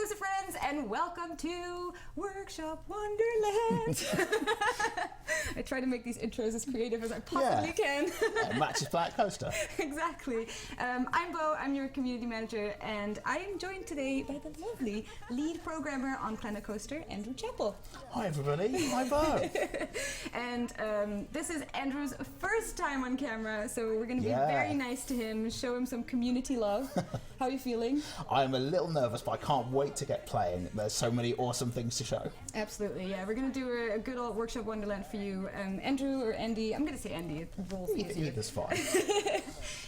Coaster friends, and welcome to Workshop Wonderland. I try to make these intros as creative as I possibly can. Matches Flat Coaster. Exactly. I'm Bo, I'm your community manager, and I am joined today by the lovely lead programmer on Planet Coaster, Andrew Chappell. Hi everybody, hi Bo. And this is Andrew's first time on camera, so we're going to be very nice to him, show him some community love. How are you feeling? I'm a little nervous, but I can't wait to get playing. There's so many awesome things to show. Absolutely, yeah. We're going to do a good old Workshop Wonderland for you. Andrew or Andy, I'm going to say Andy, it rolls easier. Either's fine.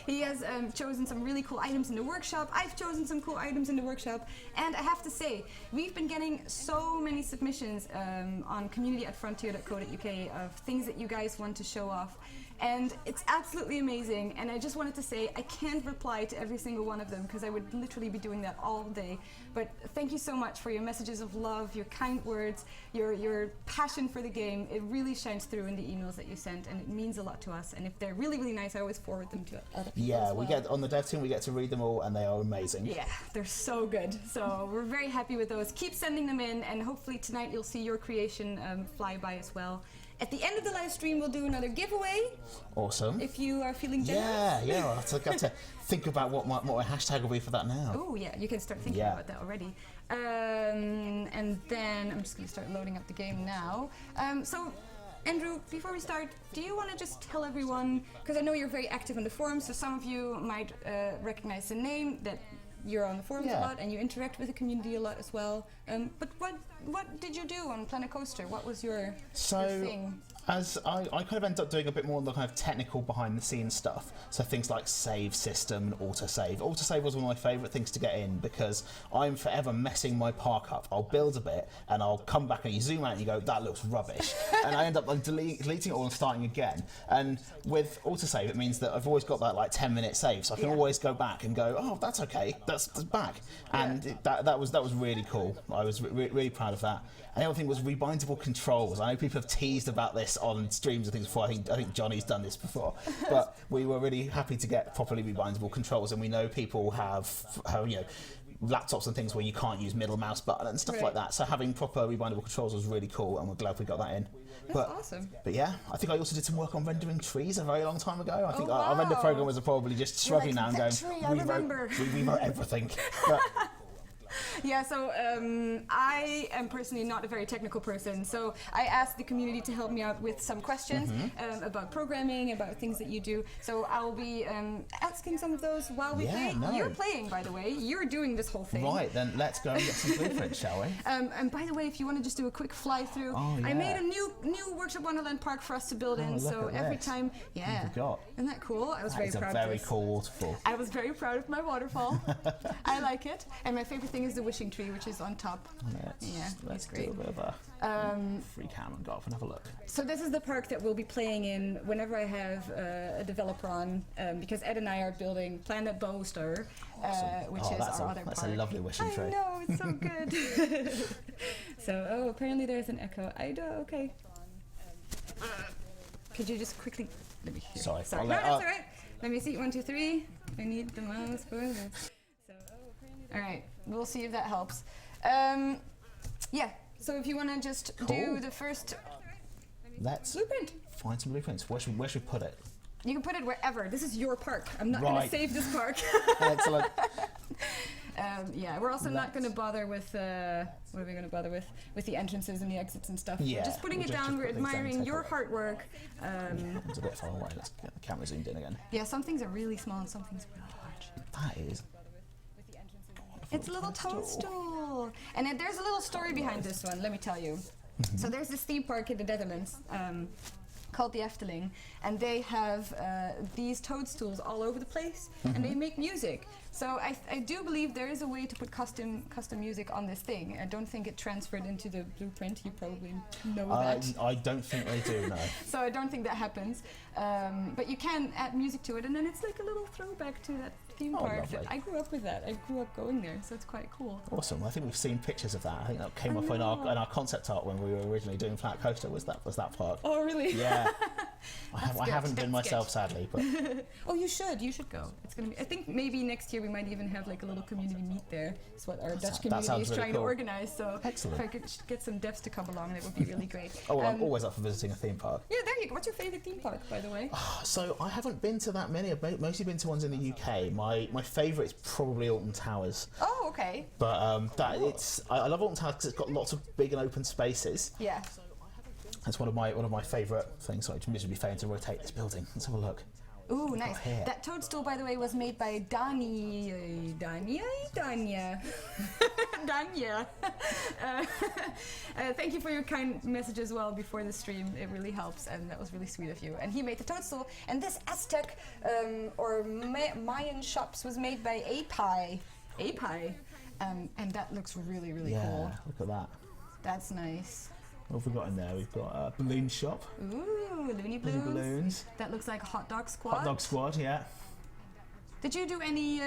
He has chosen some really cool items in the workshop. I've chosen some cool items in the workshop. And I have to say, we've been getting so many submissions on community@frontier.co.uk of things that you guys want to show off. And it's absolutely amazing. And I just wanted to say, I can't reply to every single one of them because I would literally be doing that all day. But thank you so much for your messages of love, your kind words, your passion for the game. It really shines through in the emails that you sent, and it means a lot to us. And if they're really, really nice, I always forward them to other people. Yeah, as well. we get on the dev team, we get to read them all, and they are amazing. Yeah, they're so good. So we're very happy with those. Keep sending them in, and hopefully tonight you'll see your creation fly by as well. At the end of the live stream, we'll do another giveaway. Awesome. If you are feeling generous. Yeah. I'll have to think about what my hashtag will be for that now. Oh yeah, you can start thinking about that already. And then I'm just going to start loading up the game now. So, Andrew, before we start, do you want to just tell everyone, because I know you're very active on the forums, so some of you might recognize the name, that you're on the forums a lot and you interact with the community a lot as well. But what did you do on Planet Coaster? What was your thing? As I kind of ended up doing a bit more of the kind of technical behind the scenes stuff. So things like save system and autosave. Autosave was one of my favourite things to get in because I'm forever messing my park up. I'll build a bit and I'll come back and you zoom out and you go, that looks rubbish. And I end up like deleting it all and starting again. And with autosave, it means that I've always got that like 10-minute save. So I can always go back and go, oh, that's okay, that's back. And that was really cool. I was really proud of that. And the other thing was rebindable controls. I know people have teased about this on streams and things before. I think Johnny's done this before, but we were really happy to get properly rebindable controls. And we know people have laptops and things where you can't use middle mouse button and stuff like that. So having proper rebindable controls was really cool, and we're glad we got that in. That's awesome. But yeah, I think I also did some work on rendering trees a very long time ago. I think our render programmers are probably just shrugging now and going, we rewrote everything. But, yeah, so I am personally not a very technical person, so I asked the community to help me out with some questions about programming, about things that you do. So I'll be asking some of those while we play. You're playing, by the way. You're doing this whole thing. Right, then let's go and get some blueprints, shall we? And by the way, if you want to just do a quick fly through, I made a new Workshop Wonderland park for us to build in. So every time, isn't that cool? I was very proud of this. Very cool waterfall. I was very proud of my waterfall. I like it, and my favorite thing is the wishing tree, which is on top. Let's great. do a bit of a free cam and go off and have a look. So this is the park that we'll be playing in whenever I have a developer on, because Ed and I are building Planet Coaster, which is our other park. That's a lovely wishing tree. I know, it's so good. So, apparently there's an echo. Okay. Could you just quickly... Let me hear. Sorry. No, that's all right. Let me see. 1, 2, 3. I need the mouse for this. All right, we'll see if that helps. So if you want to just do the first blueprint. Find some blueprints. Where should we put it? You can put it wherever. This is your park. I'm not going to save this park. Excellent. We're also not going to bother with, what are we going to bother with? With the entrances and the exits and stuff. Yeah, we're just putting it down. We're admiring your hard work. It's a bit far away. Let's get the camera zoomed in again. Yeah, some things are really small and some things are really large. That is. It's a little toadstool. And there's a little story behind this one, let me tell you. So there's this theme park in the Netherlands called the Efteling, and they have these toadstools all over the place, and they make music. So I do believe there is a way to put custom music on this thing. I don't think it transferred into the blueprint. You probably know that. I don't think they do, no. So I don't think that happens. But you can add music to it, and then it's like a little throwback to that theme park. I grew up with that. I grew up going there, so it's quite cool. Awesome. I think we've seen pictures of that. I think that came up in our concept art when we were originally doing Flat Coaster. Was that park? Oh, really? Yeah. I haven't been myself, sadly, but Oh, you should go. It's gonna be. I think maybe next year we might even have like a little community meet there. It's what our Dutch community is really trying cool. to organize. So Excellent. if I could get some devs to come along, that would be really great. oh, well, I'm always up for visiting a theme park. Yeah, there you go. What's your favorite theme park, by the way? So I haven't been to that many. I've mostly been to ones in the UK. My favourite is probably Alton Towers. Oh, okay. But I love Alton Towers because it's got lots of big and open spaces. Yeah. That's one of my favourite things. So I'm miserably failing to rotate this building. Let's have a look. Ooh, nice. here. That toadstool, by the way, was made by Dania. Dania. Thank you for your kind message as well before the stream. It really helps, and that was really sweet of you. And he made the toadstool. And this Aztec or Mayan shops was made by Apai. And that looks really, really cool. Yeah, look at that. That's nice. What have we got in there? We've got a balloon shop. Ooh, Looney Little Balloons. balloons. That looks like a hot dog squad. Hot dog squad, yeah. Did you do any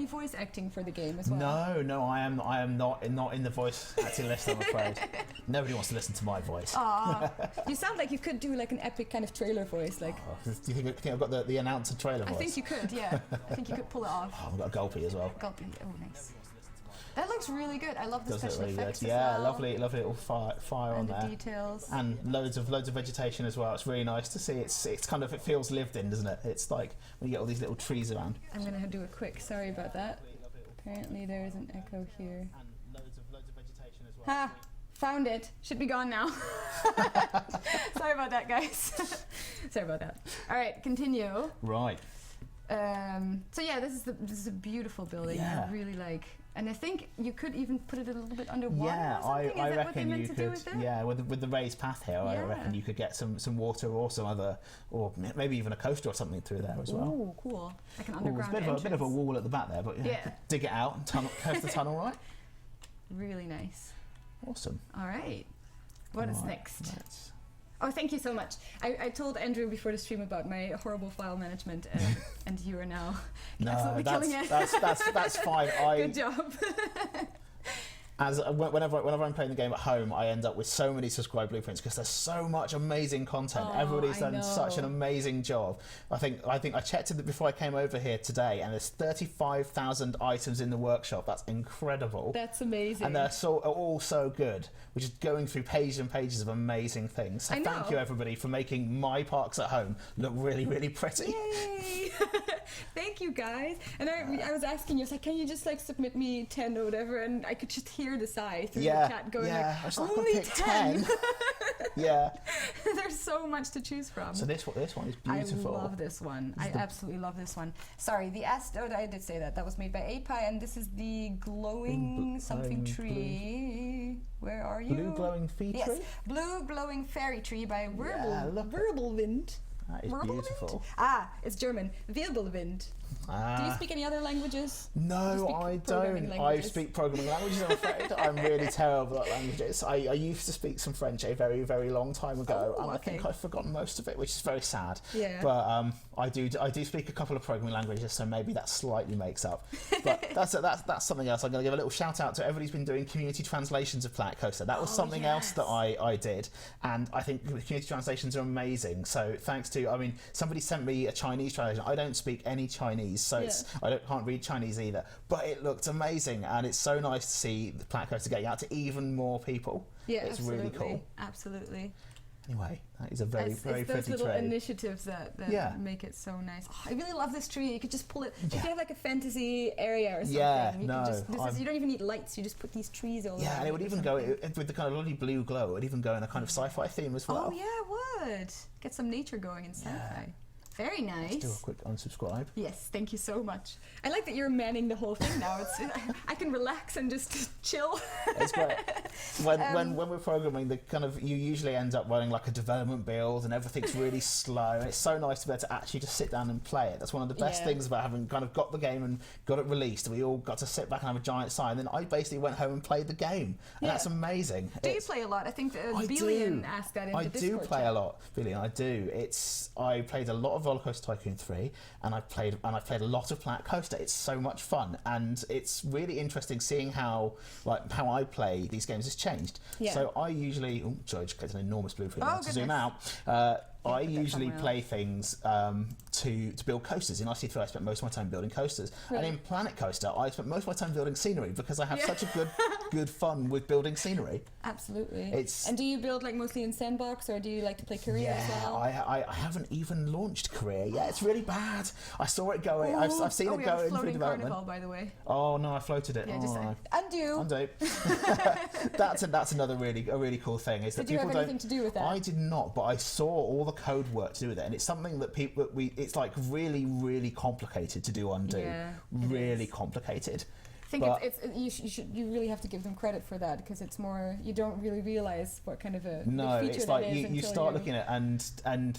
voice acting for the game as well? No, I am not in the voice acting list, I'm afraid. Nobody wants to listen to my voice. Aw, you sound like you could do like an epic kind of trailer voice, like. Do you think I've got the announcer trailer voice? I think you could, yeah. I think you could pull it off. Oh, I've got a gulpy as well. Gulpy, oh nice. That looks really good. I love the Does look special really effects good. as Yeah, well. lovely little fire on And the there. details. And loads of vegetation as well. It's really nice to see. It's kind of, it feels lived in, doesn't it? It's like when you get all these little trees around. I'm gonna do a quick. Sorry about that. Apparently there is an echo here. And loads of vegetation as well. Ha! Found it. Should be gone now. Sorry about that, guys. Sorry about that. All right, continue. Right. So yeah, this is a beautiful building. Yeah. I really like. And I think you could even put it a little bit underwater. Yeah, or something. I Is that what they reckon meant you to do could. with it? Yeah, with the raised path here, I Yeah. reckon you could get some water or some other, or maybe even a coaster or something through there as well. Ooh, cool. Like an Ooh, underground there's a bit of a entrance. wall at the back there, but Yeah. dig it out and coast the tunnel, right? Really nice. Awesome. All right. What is Right, next? let's- Oh, thank you so much. I told Andrew before the stream about my horrible file management, and you are now No, absolutely killing it. that's fine. Good job. Whenever I'm playing the game at home, I end up with so many subscribe blueprints because there's so much amazing content. Oh, Everybody's I done such an know. amazing job. I think I checked it before I came over here today, and there's 35,000 items in the workshop. That's incredible. That's amazing. And they're all so good. We're just going through pages and pages of amazing things. So I thank know. you everybody for making my parks at home look really, really pretty. Yay! Thank you guys. And I was asking you, I was like, can you just like submit me 10 or whatever? And I could just hear the sigh through the chat going I was like, like, only I'll pick 10. Yeah. There's so much to choose from. So this one is beautiful. I love this one. I absolutely love this one. Sorry, I did say that. That was made by API, and this is the glowing something tree. Where are you? Blue glowing fee Yes, tree? blue glowing fairy tree by look. Wirbelwind. That is Wirbelwind? beautiful. Ah, it's German. Wirbelwind. Do you speak any other languages? No, speak I programming don't. I languages? speak programming languages, I'm afraid. I'm really terrible at languages. I used to speak some French a very, very long time ago, Oh, and I think okay. I've forgotten most of it, which is very sad. Yeah. But I do speak a couple of programming languages, so maybe that slightly makes up. But that's something else. I'm going to give a little shout out to everybody who's been doing community translations of Planet Coaster. That was something else that I did, and I think community translations are amazing. So thanks to, I mean, somebody sent me a Chinese translation. I don't speak any Chinese, so can't read Chinese either. But it looked amazing, and it's so nice to see the Planet Coaster getting out to even more people. Yeah, it's absolutely. really cool. Absolutely. Anyway, that is a very, very it's those pretty little tree. initiatives that make it so nice. Oh, I really love this tree. You could just pull it. If you have like a fantasy area or something, you can just, you don't even need lights. You just put these trees all Yeah, around and it would or even go something. with the kind of lovely blue glow. It would even go in a kind of sci-fi theme as well. Oh yeah, it would. Get some nature going in sci-fi. Very nice. Let's do a quick unsubscribe. Yes, thank you so much. I like that you're manning the whole thing now. I can relax and just chill. It's great. When we're programming, you usually end up running like a development build, and everything's really slow. And it's so nice to be able to actually just sit down and play it. That's one of the best things about having kind of got the game and got it released. We all got to sit back and have a giant sigh. And then I basically went home and played the game, and that's amazing. Do you play a lot? I think I Billion do. asked that in I the do Discord play chat. a lot, Billion. I do. I played a lot of Roller Coaster Tycoon 3, and I've played a lot of Planet Coaster. It's so much fun, and it's really interesting seeing how I play these games has changed. Yeah. So I usually, sorry, I just clicked an enormous blueprint. I have to zoom goodness. out. I put that usually somewhere play things to build coasters. In IC3, I spent most of my time building coasters, and in Planet Coaster, I spent most of my time building scenery because I have such a good fun with building scenery. Absolutely. And do you build like mostly in sandbox, or do you like to play career as well? I haven't even launched career yet. It's really bad. I saw it going. I've seen it going through development. Carnival, by the way. Oh no, I floated it. Yeah, oh, just undo. That's another really cool thing. Is that Did you have anything to do with that? I did not, but I saw all the code work to do with it, and it's something that it's like really complicated to do undo. Yeah, really complicated. I think you really have to give them credit for that, because it's more, you don't really realize what kind of a big feature it's that like is you start looking at and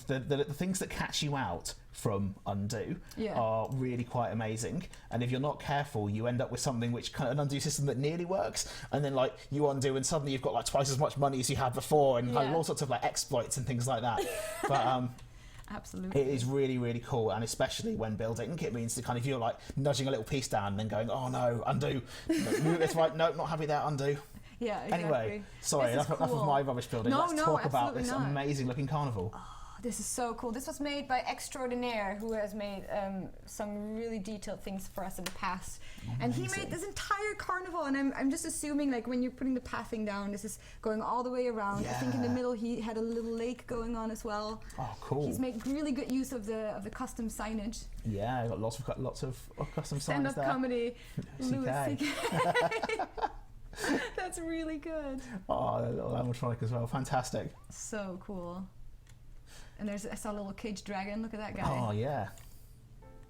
the things that catch you out from undo are really quite amazing, and if you're not careful you end up with something which kind of an undo system that nearly works, and then like you undo and suddenly you've got like twice as much money as you had before, and kind of all sorts of like exploits and things like that. But absolutely, it is really cool, and especially when building, it means that kind of you're like nudging a little piece down and then going, oh no, undo. Move this right, no, not happy there, undo. Yeah, exactly. Anyway, sorry, enough of my rubbish building. Let's talk about this amazing looking carnival. This is so cool. This was made by Extraordinaire, who has made some really detailed things for us in the past. Amazing. And he made this entire carnival, and I'm just assuming, like, when you're putting the pathing down, this is going all the way around. I think in the middle he had a little lake going on as well. Oh, cool. He's made really good use of the custom signage. Yeah, I got lots of custom signs there. Stand-up comedy. Louis CK. That's really good. Oh, a little animatronic as well. Fantastic. So cool. And I saw a little caged dragon. Look at that guy. Oh, yeah.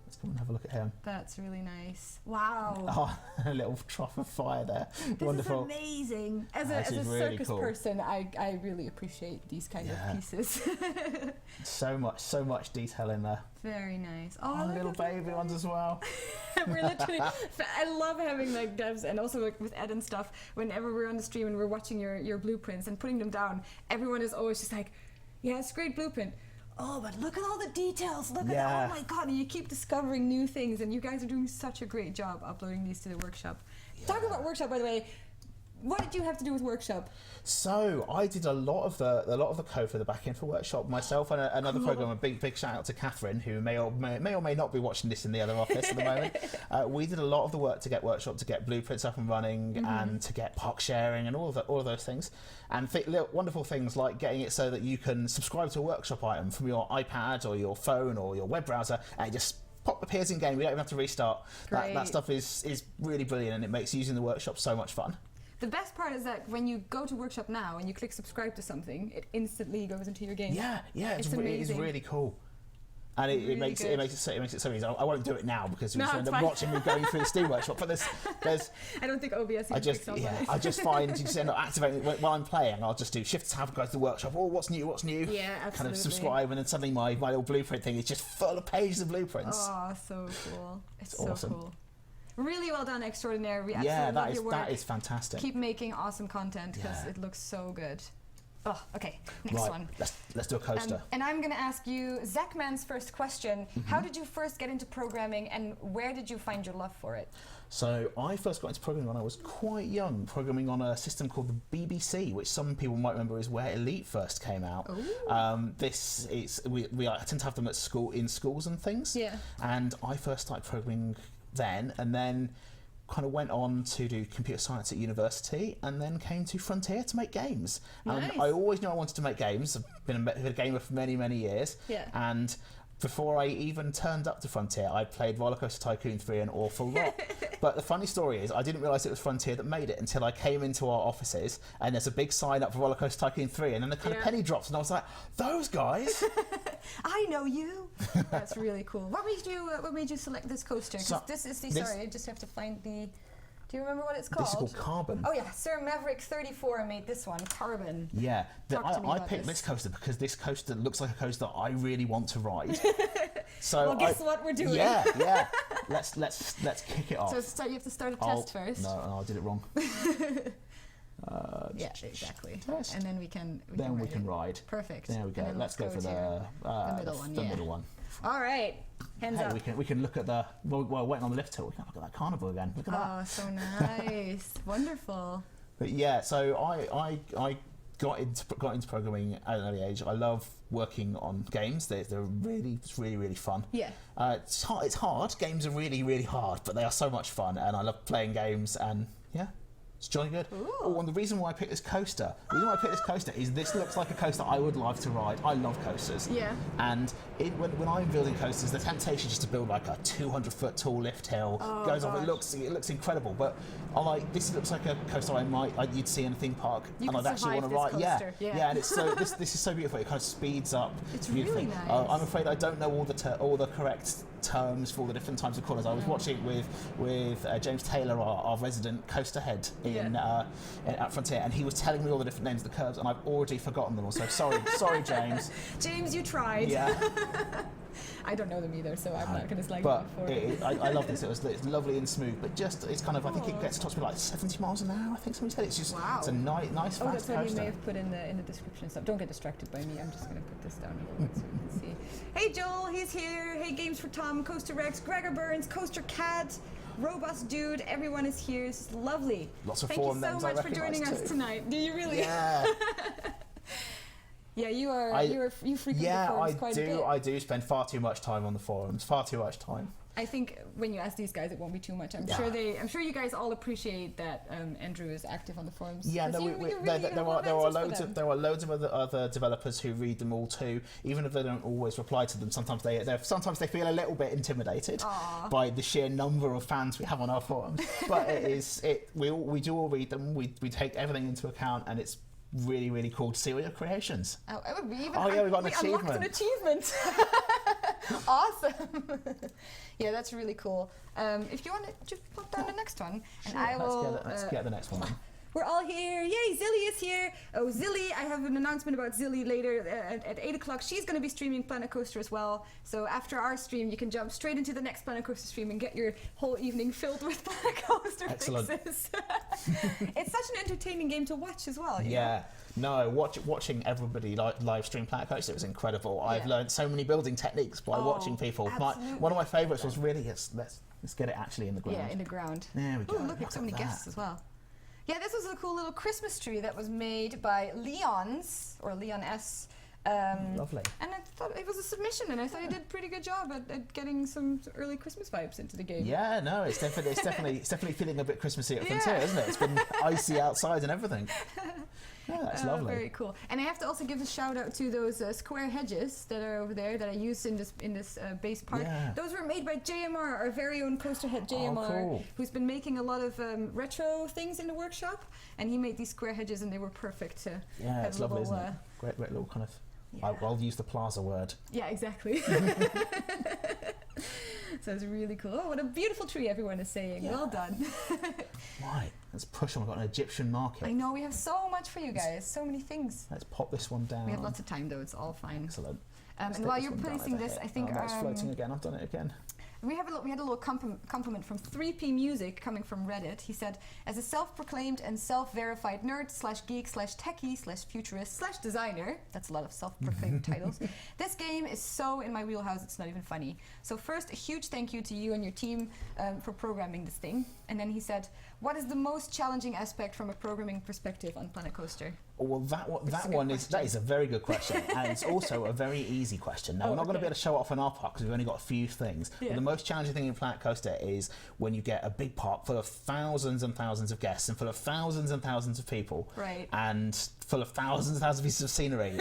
Let's come and have a look at him. That's really nice. Wow. Oh, a little trough of fire there. This Wonderful. is amazing. As a really circus person, I really appreciate these kind of pieces. So much detail in there. Very nice. Oh, little baby ones as well. We're literally, I love having like devs, and also like with Ed and stuff, whenever we're on the stream and we're watching your blueprints and putting them down, everyone is always just like, yeah, it's a great blueprint. Oh, but look at all the details. Look at, oh my God. And you keep discovering new things, and you guys are doing such a great job uploading these to the workshop. Talking about workshop, by the way, what did you have to do with workshop? So I did a lot of the code for the backend for workshop myself, and another programmer. Big shout out to Catherine, who may or may not be watching this in the other office at the moment. We did a lot of the work to get workshop, to get blueprints up and running, and to get park sharing and all of those things, and wonderful things like getting it so that you can subscribe to a workshop item from your iPad or your phone or your web browser, and it just appears in game. We don't even have to restart. That stuff is really brilliant, and it makes using the workshop so much fun. The best part is that when you go to Workshop now and you click subscribe to something, it instantly goes into your game. Yeah, it's really cool. And it makes it so easy. I won't do it now because you'll end up watching me going through the Steam Workshop. But there's I don't think OBS even picks up on it. I just find you just end up activating it while I'm playing. I'll just do Shift Tab, go to the workshop. Oh, what's new? Yeah, absolutely. Kind of subscribe, and then suddenly my little blueprint thing is just full of pages of blueprints. Oh, so cool! It's so awesome. Cool. Really well done, Extraordinaire. We that is fantastic. Keep making awesome content because it looks so good. Oh, okay. Next one. Let's do a coaster. And I'm going to ask you Zachman's first question. How did you first get into programming, and where did you find your love for it? So I first got into programming when I was quite young, programming on a system called the BBC, which some people might remember is where Elite first came out. We tend to have them at school, in schools and things. Yeah. And I first started programming then, and then kind of went on to do computer science at university, and then came to Frontier to make games. Nice. I always knew I wanted to make games. I've been a gamer for many years. Yeah. And before I even turned up to Frontier, I played Roller Coaster Tycoon 3 an awful lot. But the funny story is, I didn't realise it was Frontier that made it until I came into our offices, and there's a big sign up for Roller Coaster Tycoon 3, and then the kind of penny drops, and I was like, those guys! I know you! That's really cool. What made you select this coaster? Because this is the, sorry, I just have to find the... Do you remember what it's called? This is called Carbon. Oh yeah, Sir Maverick 34 made this one, Carbon. Yeah, I picked this coaster because this coaster looks like a coaster I really want to ride. So well, guess what we're doing? Yeah. Let's kick it off. So you have to start a test first. No, I did it wrong. Yeah, exactly. Test. And then we can ride. Perfect. There we go. Let's go for the middle one. All right. Hands up. We can look at the waiting on the lift till we can look at that carnival again. Look at that. Oh, so nice. Wonderful. But yeah, so I got into programming at an early age. I love working on games. It's really fun. Yeah. It's hard. Games are really hard, but they are so much fun, and I love playing games. And yeah, it's jolly good. Ooh. Oh, and the reason why I picked this coaster, is this looks like a coaster I would love to ride. I love coasters. Yeah. And when I'm building coasters, the temptation is just to build like a 200-foot tall lift hill. Goes off. It looks incredible. But I'm like, this looks like a coaster you'd see in a theme park, and I'd actually want to ride. Yeah. And it's so this is so beautiful. It kind of speeds up. It's really nice. I'm afraid I don't know all the correct terms for all the different types of corners. I was watching with James Taylor, our resident coaster head at Frontier, and he was telling me all the different names of the curves, and I've already forgotten them all. So sorry, James. James, you tried. Yeah. I don't know them either, so I'm not going to slag but them for it. I love this. It's lovely and smooth, but it's kind of, I think it gets to like 70 miles an hour. I think somebody said it's just it's a nice fast coaster. That's what you may have put in the description stuff. Don't get distracted by me. I'm just going to put this down here so you can see. Hey Joel, he's here. Hey Games for Tom, Coaster Rex, Gregor Burns, Coaster Cat, Robust Dude. Everyone is here. It's lovely. Lots of Thank you so much for joining us tonight. Do you really? Yeah. Yeah, you frequent the forums quite a bit. Yeah, I do spend far too much time on the forums. Far too much time. I think when you ask these guys, it won't be too much. I'm sure you guys all appreciate that Andrew is active on the forums. Yeah, no, there are loads of other developers who read them all too. Even if they don't always reply to them, sometimes they feel a little bit intimidated by the sheer number of fans we have on our forums. But we do all read them. We take everything into account, and it's really cool to see all your creations. Oh, it would be even. Oh yeah, we got an achievement. Unlocked an achievement. Awesome. Yeah, that's really cool. If you want to just pop down the next one, and sure, I will. Let's get the next one. We're all here. Yay, Zilly is here. Oh, Zilly, I have an announcement about Zilly later at 8 o'clock. She's going to be streaming Planet Coaster as well. So after our stream, you can jump straight into the next Planet Coaster stream and get your whole evening filled with Planet Coaster fixes. It's such an entertaining game to watch as well. Yeah. No, watching everybody live stream Planet Coaster was incredible. I've learned so many building techniques by watching people. One of my favourites was really let's get it actually in the ground. Yeah, in the ground. There we go. Ooh, look at so many guests as well. Yeah, this was a cool little Christmas tree that was made by Leon S. Lovely. And I thought it was a submission, and I thought he did a pretty good job at getting some early Christmas vibes into the game. Yeah, no, it's definitely feeling a bit Christmassy at Frontier, isn't it? It's been icy outside and everything. Yeah, that's lovely. Very cool. And I have to also give a shout out to those square hedges that are over there that I used in this base part. Yeah. Those were made by JMR, our very own coaster head JMR, who's been making a lot of retro things in the workshop, and he made these square hedges, and they were perfect to have it's lovely, isn't it? Great little kind of. Yeah. I'll use the plaza word. Yeah, exactly. So it's really cool. Oh, what a beautiful tree, everyone is saying. Yeah. Well done. Right, let's push on. We've got an Egyptian market. I know, we have so much for you guys. So many things. Let's pop this one down. We have lots of time, though. It's all fine. Excellent. And while you're placing this, I think... it's floating again. I've done it again. We had a little compliment from 3P Music coming from Reddit. He said, as a self-proclaimed and self-verified nerd / geek / techie / futurist / designer, that's a lot of self-proclaimed titles, this game is so in my wheelhouse it's not even funny. So first, a huge thank you to you and your team for programming this thing. And then he said, what is the most challenging aspect from a programming perspective on Planet Coaster? Well, that is a very good question, and it's also a very easy question. Now, we're not going to be able to show it off in our park because we've only got a few things. Yeah. But the most challenging thing in Planet Coaster is when you get a big park full of thousands and thousands of guests and full of thousands and thousands of people, and full of thousands and thousands of pieces of scenery.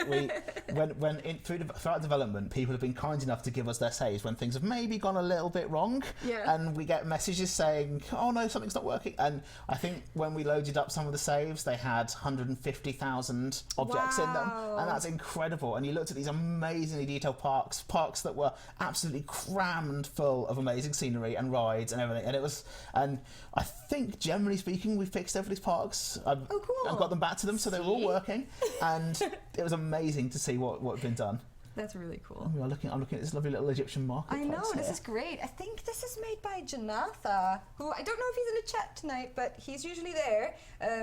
Throughout development, people have been kind enough to give us their saves when things have maybe gone a little bit wrong, and we get messages saying, "Oh no, something's not working." And I think when we loaded up some of the saves, they had 150,000 objects in them, and that's incredible. And you looked at these amazingly detailed parks that were absolutely crammed full of amazing scenery and rides and everything. And I think generally speaking, we fixed everybody's parks. I've got them back to them, so they were all working, and it was amazing to see what had been done. That's really cool. I'm looking at this lovely little Egyptian marketplace. I know, this is great. I think this is made by Janatha, who I don't know if he's in the chat tonight, but he's usually there.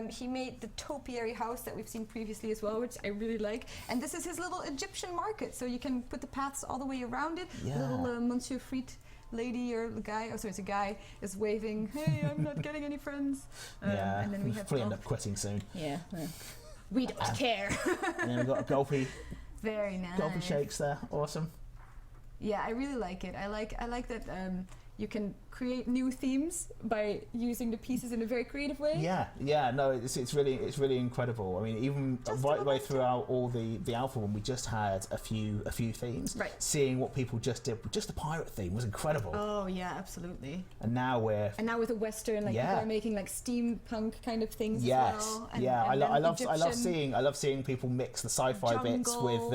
He made the topiary house that we've seen previously as well, which I really like. And this is his little Egyptian market, so you can put the paths all the way around it. Yeah. The little Monsieur Friet lady or the guy, it's a guy, is waving, "Hey, I'm not getting any friends." And then we have probably end up quitting soon. Yeah. We don't care. And then we've got a Gulpy Very nice. Gulpy shakes there. Awesome. Yeah, I really like it. I like that you can create new themes by using the pieces in a very creative way. Yeah, no, it's really incredible. I mean, even Just right the way throughout all the alpha when we just had a few themes. Right. Seeing what people just did, just the pirate theme was incredible. Oh yeah, absolutely. And now with a Western, like Yeah. people are making like steampunk kind of things yes, as well. I love Egyptian. seeing people mix the sci-fi bits Jungle.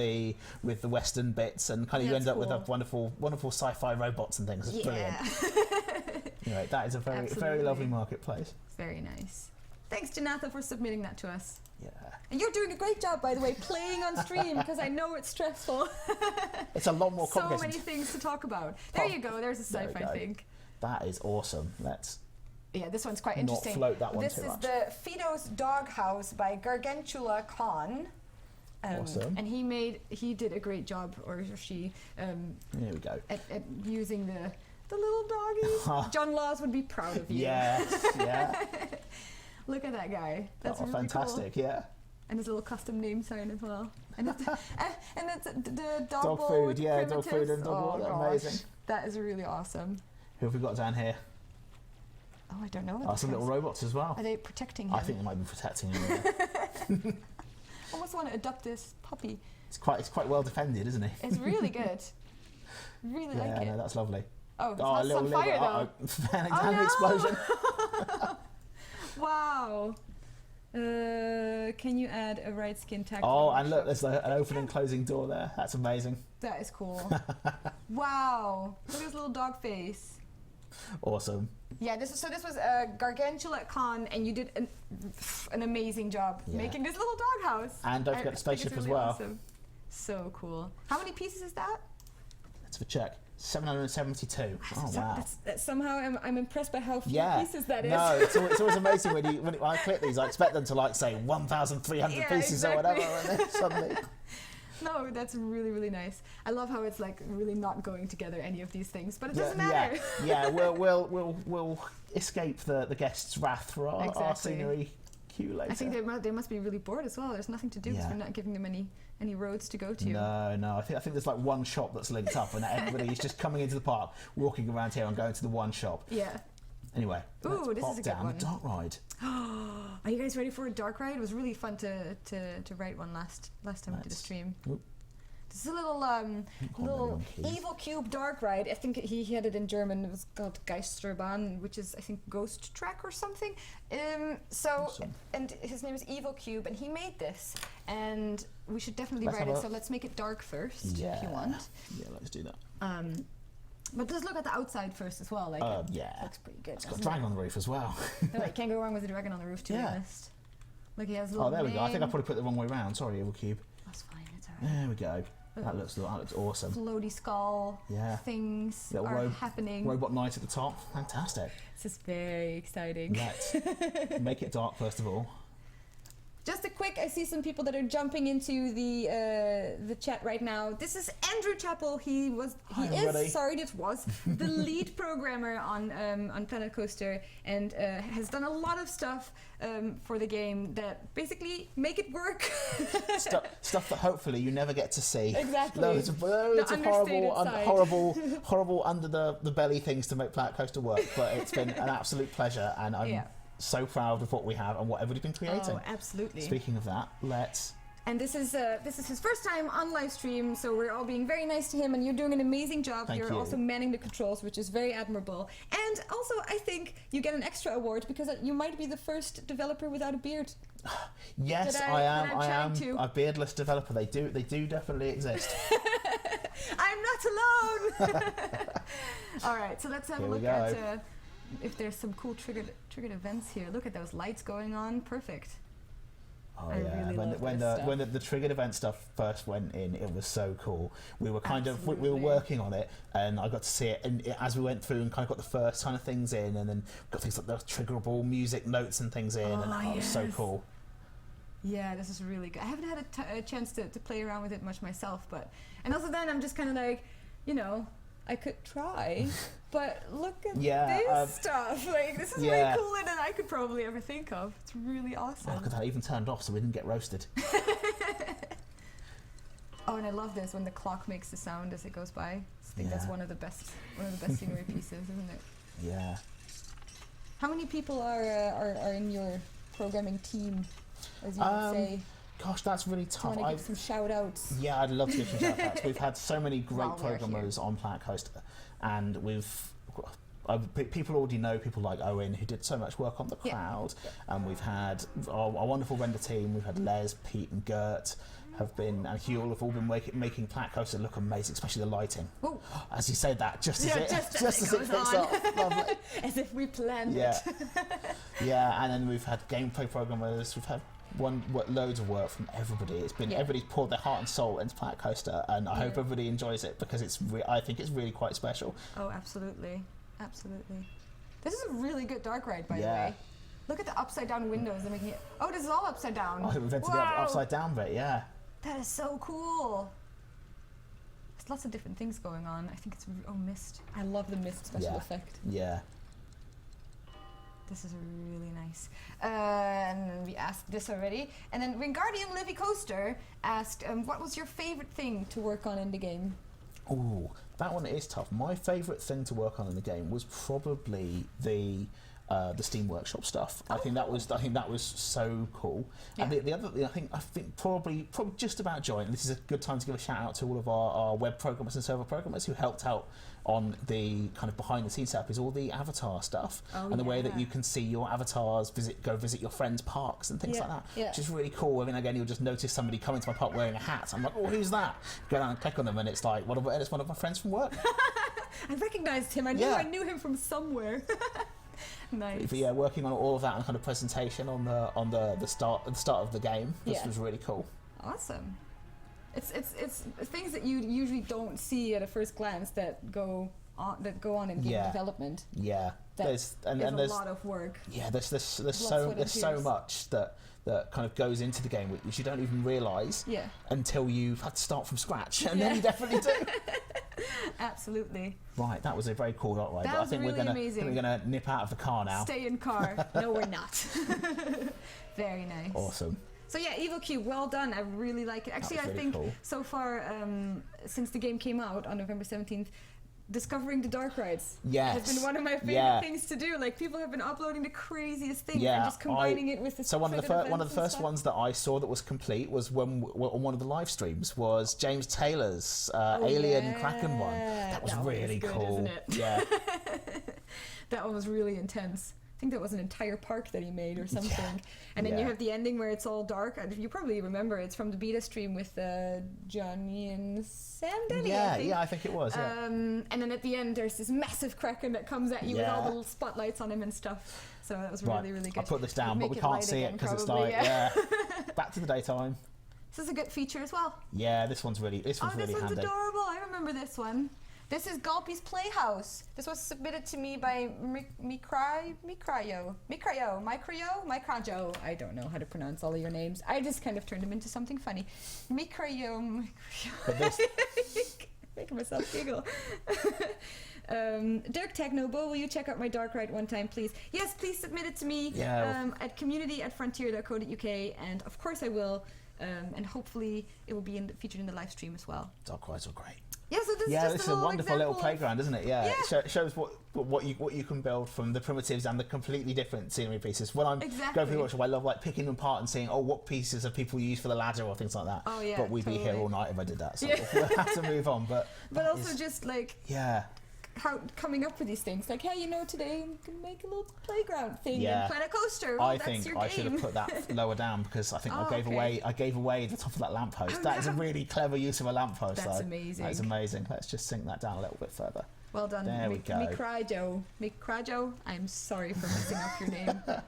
with the Western bits, and kind of you That's end up with a cool. wonderful sci-fi robots and things. It's brilliant. Anyway, that is a very Absolutely. lovely marketplace. Very nice. Thanks, Janatha, for submitting that to us. Yeah, And you're doing a great job, by the way, playing on stream, because I know it's stressful. it's a lot more So complicated. many things to talk about. There you go. There's a There we sci-fi go. thing. That is awesome. Let's Yeah, this one's quite not interesting. float that one This too is much. the Fido's Doghouse by Gargantula Khan. Awesome. And he did a great job, or she, Here we go. at using the little doggy. John Laws would be proud of you. Yes, yeah. Look at that guy. That's really fantastic. cool. Yeah. And his little custom name sign as well. And it's, and it's the dog, Dog bowl food, with yeah, dog primitives. food and dog bowl, gosh, amazing. That is really awesome. Who have we got down here? Oh, I don't know. Oh, some little robots as well. Are they protecting him? I think they might be protecting him. Yeah. I almost want to adopt this puppy. It's quite well defended, isn't he? It's really good. Really Yeah, like it. no, that's lovely. Oh, it's A on little fire though. An no! explosion. Wow. Can you add a right skin tag? Oh, and look, there's an open and closing door there. That's amazing. That is cool. Wow. Look at his little dog face. Awesome. Yeah, this was Gargantula Khan, and you did an amazing job Yeah. making this little doghouse. And don't forget the think it's spaceship as really well. Awesome. So cool. How many pieces is that? Let's have a check. 772. Oh wow. Somehow I'm impressed by how few Yeah. pieces that is. No, it's always amazing when I click these. I expect them to like say 1,300 Yeah, pieces exactly. or whatever, and then suddenly. No, that's really, really nice. I love how it's like really not going together, any of these things, but it doesn't matter. Yeah, we'll escape the guests' wrath for our Exactly. scenery queue later. I think they must be really bored as well. There's nothing to do because Yeah. we're not giving them any roads to go to. No. I think there's like one shop that's linked up, and everybody's just coming into the park, walking around here, and going to the one shop. Yeah. Anyway, Ooh, let's this pop is a good down one. the dark ride. Are you guys ready for a dark ride? It was really fun to write one last time we did a Let's- stream. Oop. This is a little Hold on, please. evil cube dark ride. I think he had it in German. It was called Geisterbahn, which is I think ghost track or something. Awesome. And his name is Evil Cube, and he made this. And we should definitely Let's ride have it. a- So let's make it dark first, Yeah. if you want. Yeah, let's do that. But let's look at the outside first as well. Like Yeah. it looks pretty good. It's got a doesn't dragon on the roof as well. it? No, you can't go wrong with a dragon on the roof, to be Yeah. honest. Look, he has a little Oh, there we go. I think I name. probably put the wrong way round. Sorry, Evil Cube. That's fine. It's alright. There we go. That looks awesome. Floaty skull Yeah. things Little are happening. Robot knight at the top. Fantastic. This is very exciting. Let's make it dark first of all. Just a quick, I see some people that are jumping into the chat right now. This is Andrew Chappell. He everybody. was the lead programmer on Planet Coaster, and has done a lot of stuff for the game that basically make it work. Stuff that hopefully you never get to see. Exactly. Loads of understated side. horrible under the belly things to make Planet Coaster work. But it's been an absolute pleasure, and I'm so proud of what we have and what everybody's been creating. Oh, absolutely. Speaking of that, let's. And this is his first time on live stream, so we're all being very nice to him, and you're doing an amazing job. Thank You're you. also manning the controls, which is very admirable. And also, I think you get an extra award because you might be the first developer without a beard. Yes, That I I'm am trying to. a beardless developer. They do definitely exist. I'm not alone. All right, so let's have Here a we look go. at if there's some cool triggered events here. Look at those lights going on. Perfect. Oh I yeah, really love when this the triggered event stuff first went in, it was so cool. We were we were Absolutely. working on it, and I got to see it. And as we went through and kind of got the first kind of things in, and then got things like the triggerable music notes and things in, and it was so yes. cool. Yeah, this is really good. I haven't had a chance to play around with it much myself, and also then I'm just kind of like, I could try, but look at Yeah, this stuff. Like, this is way yeah. cooler than I could probably ever think of. It's really awesome. Oh, look at that, even turned off so we didn't get roasted. Oh, and I love this when the clock makes the sound as it goes by. I think that's Yeah. one of the best scenery pieces, isn't it? Yeah. How many people are in your programming team, as you would say? Gosh, that's really Do you tough. want to give some shout outs? Yeah, I'd love to give some shout outs. We've had so many great While we're programmers on Planet Coaster, and people already know people like Owen, who did so much work on the crowd, and we've had our wonderful render team. We've had Les, Pete, and Gert have been, and Huel have all been making Planet Coaster look amazing, especially the lighting. Ooh. As you say that, just as it goes picks on. up, lovely. As if we planned Yeah, it. yeah, and then we've had gameplay programmers. We've had loads of work from everybody. It's been everybody's poured their heart and soul into Planet Coaster, and I hope everybody enjoys it because I think it's really quite special. Oh, absolutely, absolutely. This is a really good dark ride, by the way. Look at the upside down windows. They're making it. Oh, this is all upside down. I think we've invented the upside down bit. Yeah. That is so cool. There's lots of different things going on. I think it's mist. I love the mist special effect. Yeah. This is really nice. And we asked this already. And then Wingardium Livy Coaster asked, what was your favorite thing to work on in the game? Ooh, that one is tough. My favourite thing to work on in the game was probably the Steam Workshop stuff. I think that was so cool. Yeah. And the other thing I think probably just about joy, and this is a good time to give a shout out to all of our web programmers and server programmers who helped out on the kind of behind the scenes setup, is all the avatar stuff and the way that you can see your avatars go visit your friends' parks and things like that, which is really cool. I mean, again, you'll just notice somebody come into my park wearing a hat. I'm like, oh, who's that? Go down and click on them, and it's like, it's one of my friends from work. I recognized him. I knew him from somewhere. Nice. But yeah, working on all of that and kind of presentation on the start of the game was really cool. Awesome. It's things that you usually don't see at a first glance that go on in game development. Yeah. There's a lot of work. Yeah, there's so much that kind of goes into the game which you don't even realise until you've had to start from scratch, and then you definitely do. Absolutely. Right, that was a very cool dark ride. That But I was think really amazing. we're gonna nip out of the car now. Stay in car. No, we're not. Very nice. Awesome. So yeah, Evil Cube, well done. I really like it. Actually, I think so far, since the game came out on November 17th, discovering the dark rides has been one of my favorite things to do. Like, people have been uploading the craziest things and just combining it with the So one of the first ones that I saw that was complete was on one of the live streams was James Taylor's Alien Kraken one. That was really good, cool. Isn't it? Yeah. That one was really intense. I think that was an entire park that he made or something. Yeah. And then you have the ending where it's all dark. You probably remember it's from the beta stream with Johnny and Sam Denny. I think it was. Yeah. And then at the end there's this massive Kraken that comes at you with all the little spotlights on him and stuff. So that was really, really good. I put this down, but we can't see it because it's like back to the daytime. This is a good feature as well. Yeah, this one's really handy. This one's adorable. I remember this one. This is Gulpy's Playhouse. This was submitted to me by Mikrayo. I don't know how to pronounce all of your names. I just kind of turned them into something funny. Mikrayo. Making myself giggle. Dirk Technobo, will you check out my dark ride one time, please? Yes, please submit it to me at community@frontier.co.uk, and of course I will. And hopefully it will be featured in the live stream as well. Dark rides are great. Yeah, so this is a wonderful little playground, isn't it? Yeah. It shows what you can build from the primitives and the completely different scenery pieces. When I'm going through the workshop, I love picking them apart and seeing what pieces have people used for the ladder or things like that. Oh yeah. But we'd be here all night if I did that. So we'll have to move on. But also just how coming up with these things, like, hey, today I'm gonna make a little playground thing in Planet Coaster. Well, I think I should have put that lower down because I think I gave away the top of that lamppost. That is a really clever use of a lamppost. That's amazing. That is amazing. Let's just sink that down a little bit further. Well done. There we go. Mikrajo. I'm sorry for messing up your name. I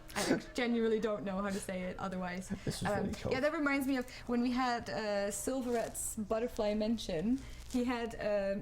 genuinely don't know how to say it otherwise. This was really cool. Yeah, that reminds me of when we had Silveret's Butterfly Mansion. He had,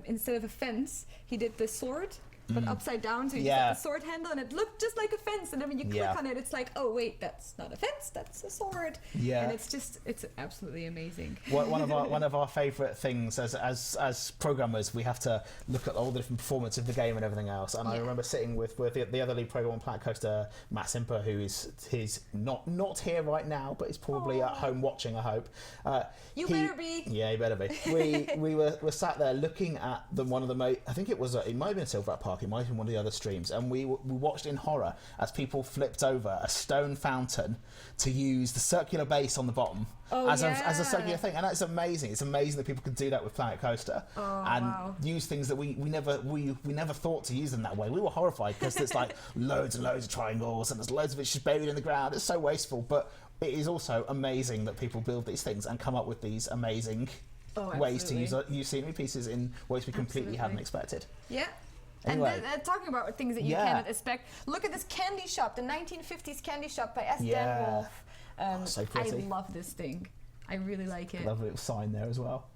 instead of a fence, he did the sword but upside down, so you just have the sword handle, and it looked just like a fence, and then when you click on it, it's like, oh wait, that's not a fence, that's a sword. And it's absolutely amazing. One of our favourite things as programmers, we have to look at all the different performance of the game and everything else. And I remember sitting with the other lead programmer on Planet Coaster, Matt Simper, who he's not here right now, but he's probably at home watching, I hope. Better be. Yeah, you better be. We were sat there looking at one of the I think it might have been Silverback Park, it might have been one of the other streams, and we watched in horror as people flipped over a stone fountain to use the circular base on the bottom as a circular thing, and that's amazing. It's amazing that people can do that with Planet Coaster use things that we never thought to use them that way. We were horrified because there's like loads and loads of triangles and there's loads of it just buried in the ground. It's so wasteful, but it is also amazing that people build these things and come up with these amazing ways to use scenery pieces in ways we completely hadn't expected. Yeah. Anyway. And talking about things that you cannot expect, look at this candy shop, the 1950s candy shop by S. Dan Wolf. So pretty. I love this thing. I really like it. Love a little sign there as well.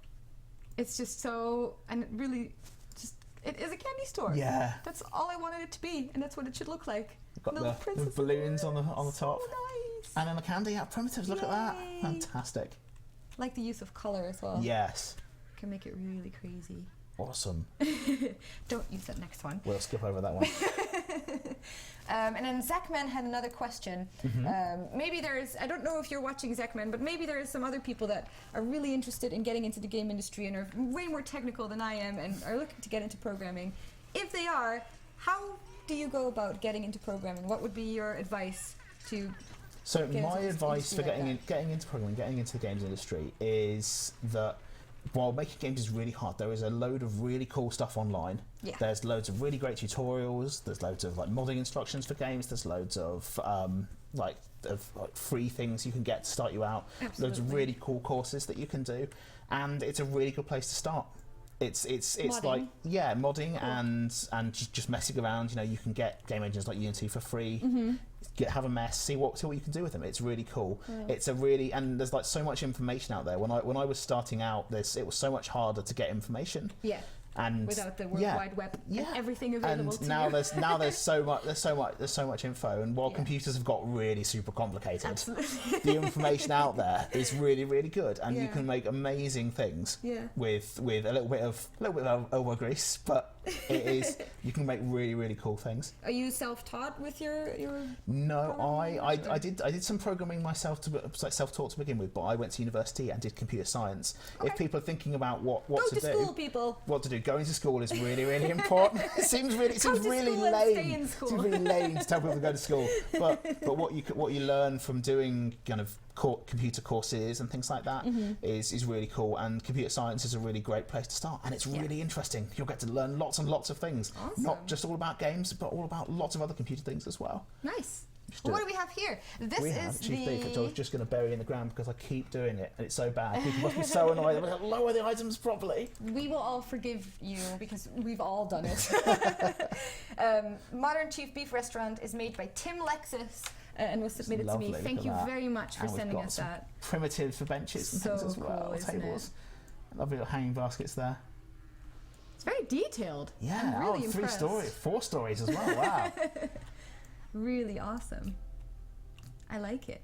It's just so, and it really just, it is a candy store. Yeah. That's all I wanted it to be, and that's what it should look like. Got the balloons on the top. Nice. And then the candy out primitives, look at that. Fantastic. Like the use of colour as well. Yes. Can make it really crazy. Awesome. Don't use that next one. We'll skip over that one. And then Zachman had another question. Maybe there's, I don't know if you're watching Zachman, but maybe there is some other people that are really interested in getting into the game industry and are way more technical than I am and are looking to get into programming. If they are, how do you go about getting into programming? What would be your advice to So my advice for getting into programming, getting into the games industry is that while making games is really hard, there is a load of really cool stuff online. There's loads of really great tutorials. There's loads of like modding instructions for games. There's loads of free things you can get to start you out. Absolutely. Loads of really cool courses that you can do, and it's a really good place to start. It's modding. like modding and just messing around. You know, you can get game engines like Unity for free. Have a mess, see what you can do with them. It's really cool. It's a really, and there's like so much information out there. When I was starting out, it was so much harder to get information. And without the World Wide Web and everything available to now you. now there's so much info, and while computers have got really super complicated, the information out there is really, really good, and you can make amazing things with a little bit of elbow grease, but you can make really, really cool things. Are you self-taught with your No, I did some programming myself, self-taught to begin with, but I went to university and did computer science. If people are thinking about what to do, school, people. What to do, going to school is really, really important. It seems really lame. It seems really lame to tell people to go to school, but what you learn from doing kind of computer courses and things like that is really cool, and computer science is a really great place to start, and it's really interesting. You'll get to learn lots and lots of things, not just all about games, but all about lots of other computer things as well. Nice. Well, what do we have here? This is Chief Beef, which I was just going to bury in the ground because I keep doing it and it's so bad. People must be so annoyed. I'm going to lower the items properly. We will all forgive you because we've all done it. Modern Chief Beef Restaurant is made by Tim Lexus and was submitted to me. Thank you very much for sending us that. Primitive for benches and things as well. Cool, tables. Lovely little hanging baskets there. It's very detailed. Yeah, I'm really impressed. 4 stories as well. Wow. Really awesome. I like it.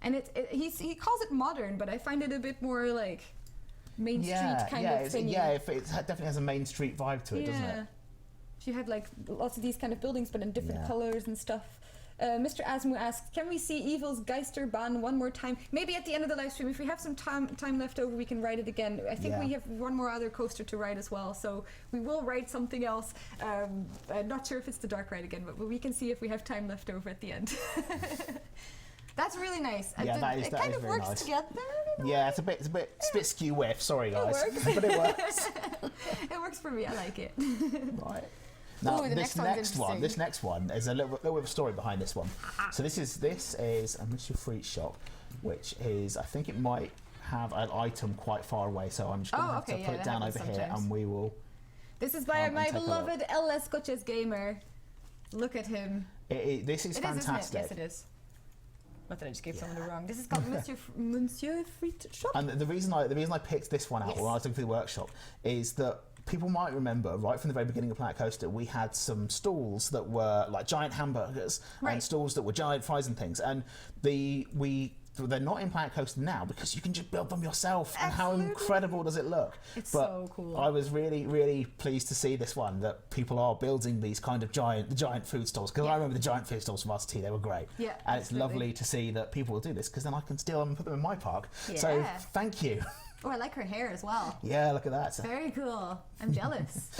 And he calls it modern, but I find it a bit more like Main Street kind of thing. Yeah, it definitely has a Main Street vibe to it, doesn't it? If you had like lots of these kind of buildings, but in different colors and stuff. Mr. Asmu asks, can we see Evil's Geisterbahn one more time? Maybe at the end of the live stream. If we have some time left over, we can ride it again. I think we have one more other coaster to ride as well, so we will ride something else. I'm not sure if it's the dark ride again, but we can see if we have time left over at the end. That's really nice. That kind of very works nice. together. Yeah, it's a bit skew whiff. Sorry, guys, It works. but it works. It works for me. I like it. Right. Now, this next one, there's a little bit of a story behind this one. So this is a mystery fruit shop, which is, I think it might have an item quite far away, so I'm just going to have to put it down over here, and we will. This is by my beloved LS Coches Gamer. Look at him. This is fantastic. Yes, it is. What did I just give someone the wrong? This is called Monsieur Frites Shop. And the reason I picked this one out when I was looking for the workshop is that people might remember, right from the very beginning of Planet Coaster, we had some stalls that were like giant hamburgers and stalls that were giant fries and things. And they're not in Planet Coaster now because you can just build them yourself. And how incredible does it look? It's so cool. I was really, really pleased to see this one, that people are building these kind of giant food stalls. Because I remember the giant food stalls from RCT, they were great. Yeah, and it's lovely to see that people will do this, because then I can steal them and put them in my park. Yeah. So thank you. Oh, I like her hair as well. Yeah, look at that. Very cool. I'm jealous.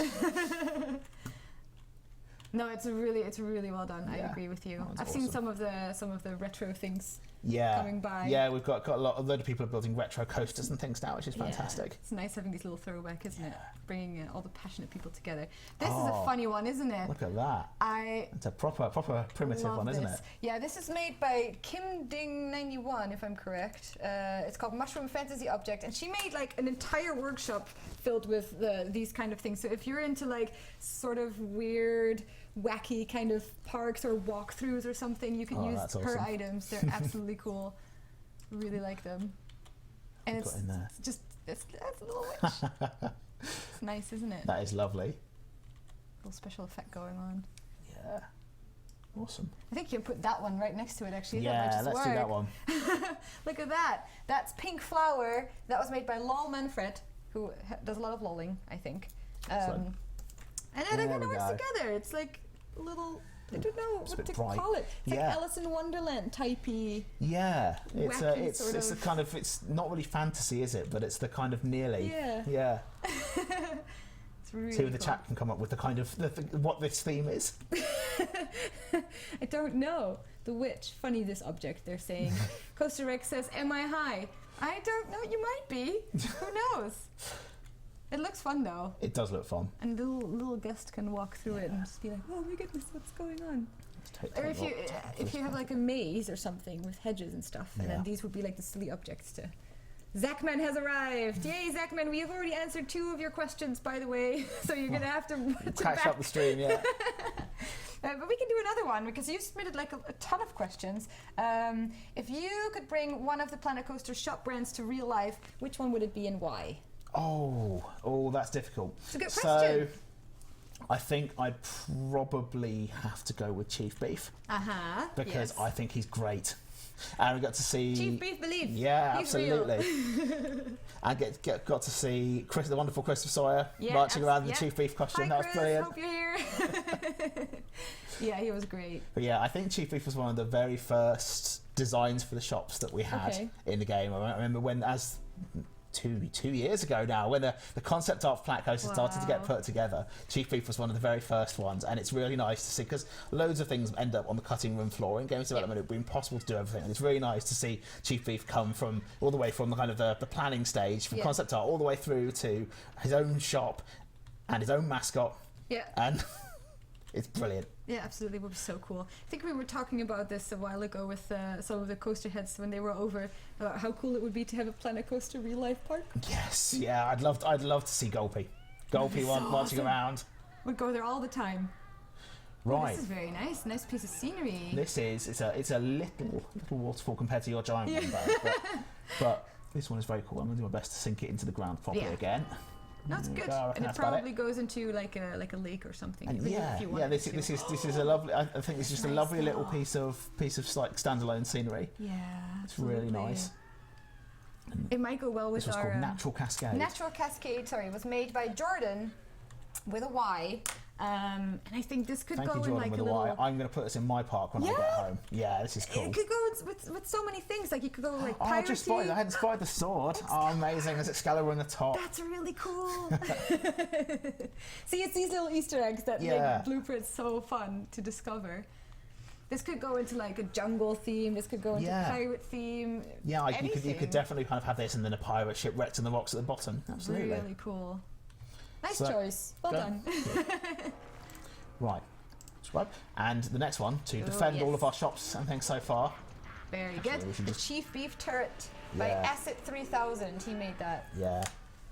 No, it's really well done. I agree with you. I've seen some of the retro things coming by. Yeah, we've got a lot of people are building retro coasters and things now, which is fantastic. Yeah. It's nice having these little throwback, isn't it? Bringing all the passionate people together. This is a funny one, isn't it? Look at that. It's a proper primitive one, isn't it? Yeah, this is made by Kim Ding 91, if I'm correct. It's called Mushroom Fantasy Object, and she made like an entire workshop filled with these kind of things. So if you're into like sort of weird, wacky kind of parks or walkthroughs or something, you can use her items. They're absolutely cool. Really like them. And it's a little witch. It's nice, isn't it? That is lovely. Little special effect going on. Yeah. Awesome. I think you can put that one right next to it, actually. Yeah, let's do that one. Look at that. That's Pink Flower. That was made by Lol Manfred, who does a lot of lolling, I think. And then it kind of works together. It's like a little, I don't know what to call it. It's like Alice in Wonderland typey. Yeah, it's a kind of, it's not really fantasy, is it? But it's the kind of nearly. Yeah. It's really See if the chat can come up with the kind of what this theme is. I don't know. The witch. Funny this object. They're saying. Coaster Rex says, "Am I high?" I don't know. You might be. Who knows? It looks fun though. It does look fun. And little guest can walk through it and just be like, "Oh my goodness, what's going on?" Or if you have like a maze or something with hedges and stuff, and then these would be like the silly objects to. Zachman has arrived! Yay, Zachman! We have already answered 2 of your questions, by the way, so you're gonna have to catch up the stream, yeah. But we can do another one because you submitted like a ton of questions. If you could bring one of the Planet Coaster shop brands to real life, which one would it be and why? Oh, that's difficult. It's a good question. So, I think I'd probably have to go with Chief Beef. Because I think he's great. And we got to see Chief Beef Believe. Yeah, he's absolutely. And got to see the wonderful Christopher Sawyer marching around in the Chief Beef costume. Hi, that was brilliant. Hope you're here. Yeah, he was great. But yeah, I think Chief Beef was one of the very first designs for the shops that we had in the game. I remember when, as 2 years ago now, when the concept art for Planet Coaster started to get put together, Chief Beef was one of the very first ones, and it's really nice to see, because loads of things end up on the cutting room floor. In games development, it would be impossible to do everything, and it's really nice to see Chief Beef come from all the way from the kind of the planning stage, from concept art, all the way through to his own shop and his own mascot. And it's brilliant. Yeah, absolutely. It would be so cool. I think we were talking about this a while ago with some of the coaster heads when they were over, about how cool it would be to have a Planet Coaster real life park. Yes, yeah, I'd love to see Gulpy marching around. We'd go there all the time. Right. This is very nice. Nice piece of scenery. This is it's a little waterfall compared to your giant one, but this one is very cool. I'm gonna do my best to sink it into the ground properly again. No, it's good, and it probably goes into like a lake or something. And this is a lovely. I think it's just a lovely little piece of like standalone scenery. Yeah, it's really nice. It might go well with this was our called Natural Cascade. Natural Cascade. Sorry, was made by Jordan with a Y. And I think this could go in like a little. I'm going to put this in my park when I get home. Yeah, this is cool. It could go with so many things. Like you could go like pirate. I hadn't spotted the sword. Amazing! There's Excalibur on the top. That's really cool. See, it's these little Easter eggs that make Blueprint so fun to discover. This could go into like a jungle theme. This could go into a pirate theme. Yeah, you could definitely kind of have this and then a pirate ship wrecked on the rocks at the bottom. Absolutely. Really cool. Nice choice. Well done. Right. And the next one, to defend all of our shops and things so far. Very good. The Chief Beef Turret by Asset 3000. He made that. Yeah.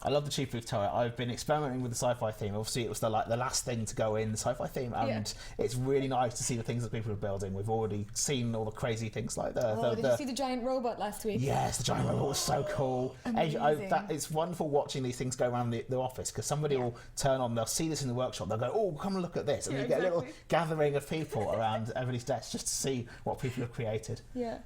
I love the cheap roof turret. I've been experimenting with the sci-fi theme. Obviously, it was the last thing to go in the sci-fi theme, and it's really nice to see the things that people are building. We've already seen all the crazy things like did you see the giant robot last week? Yes, the giant robot was so cool. Amazing. It's wonderful watching these things go around the office, because somebody will turn on, they'll see this in the workshop, they'll go, oh, come and look at this, and you get a little gathering of people around everybody's desk just to see what people have created. Yeah,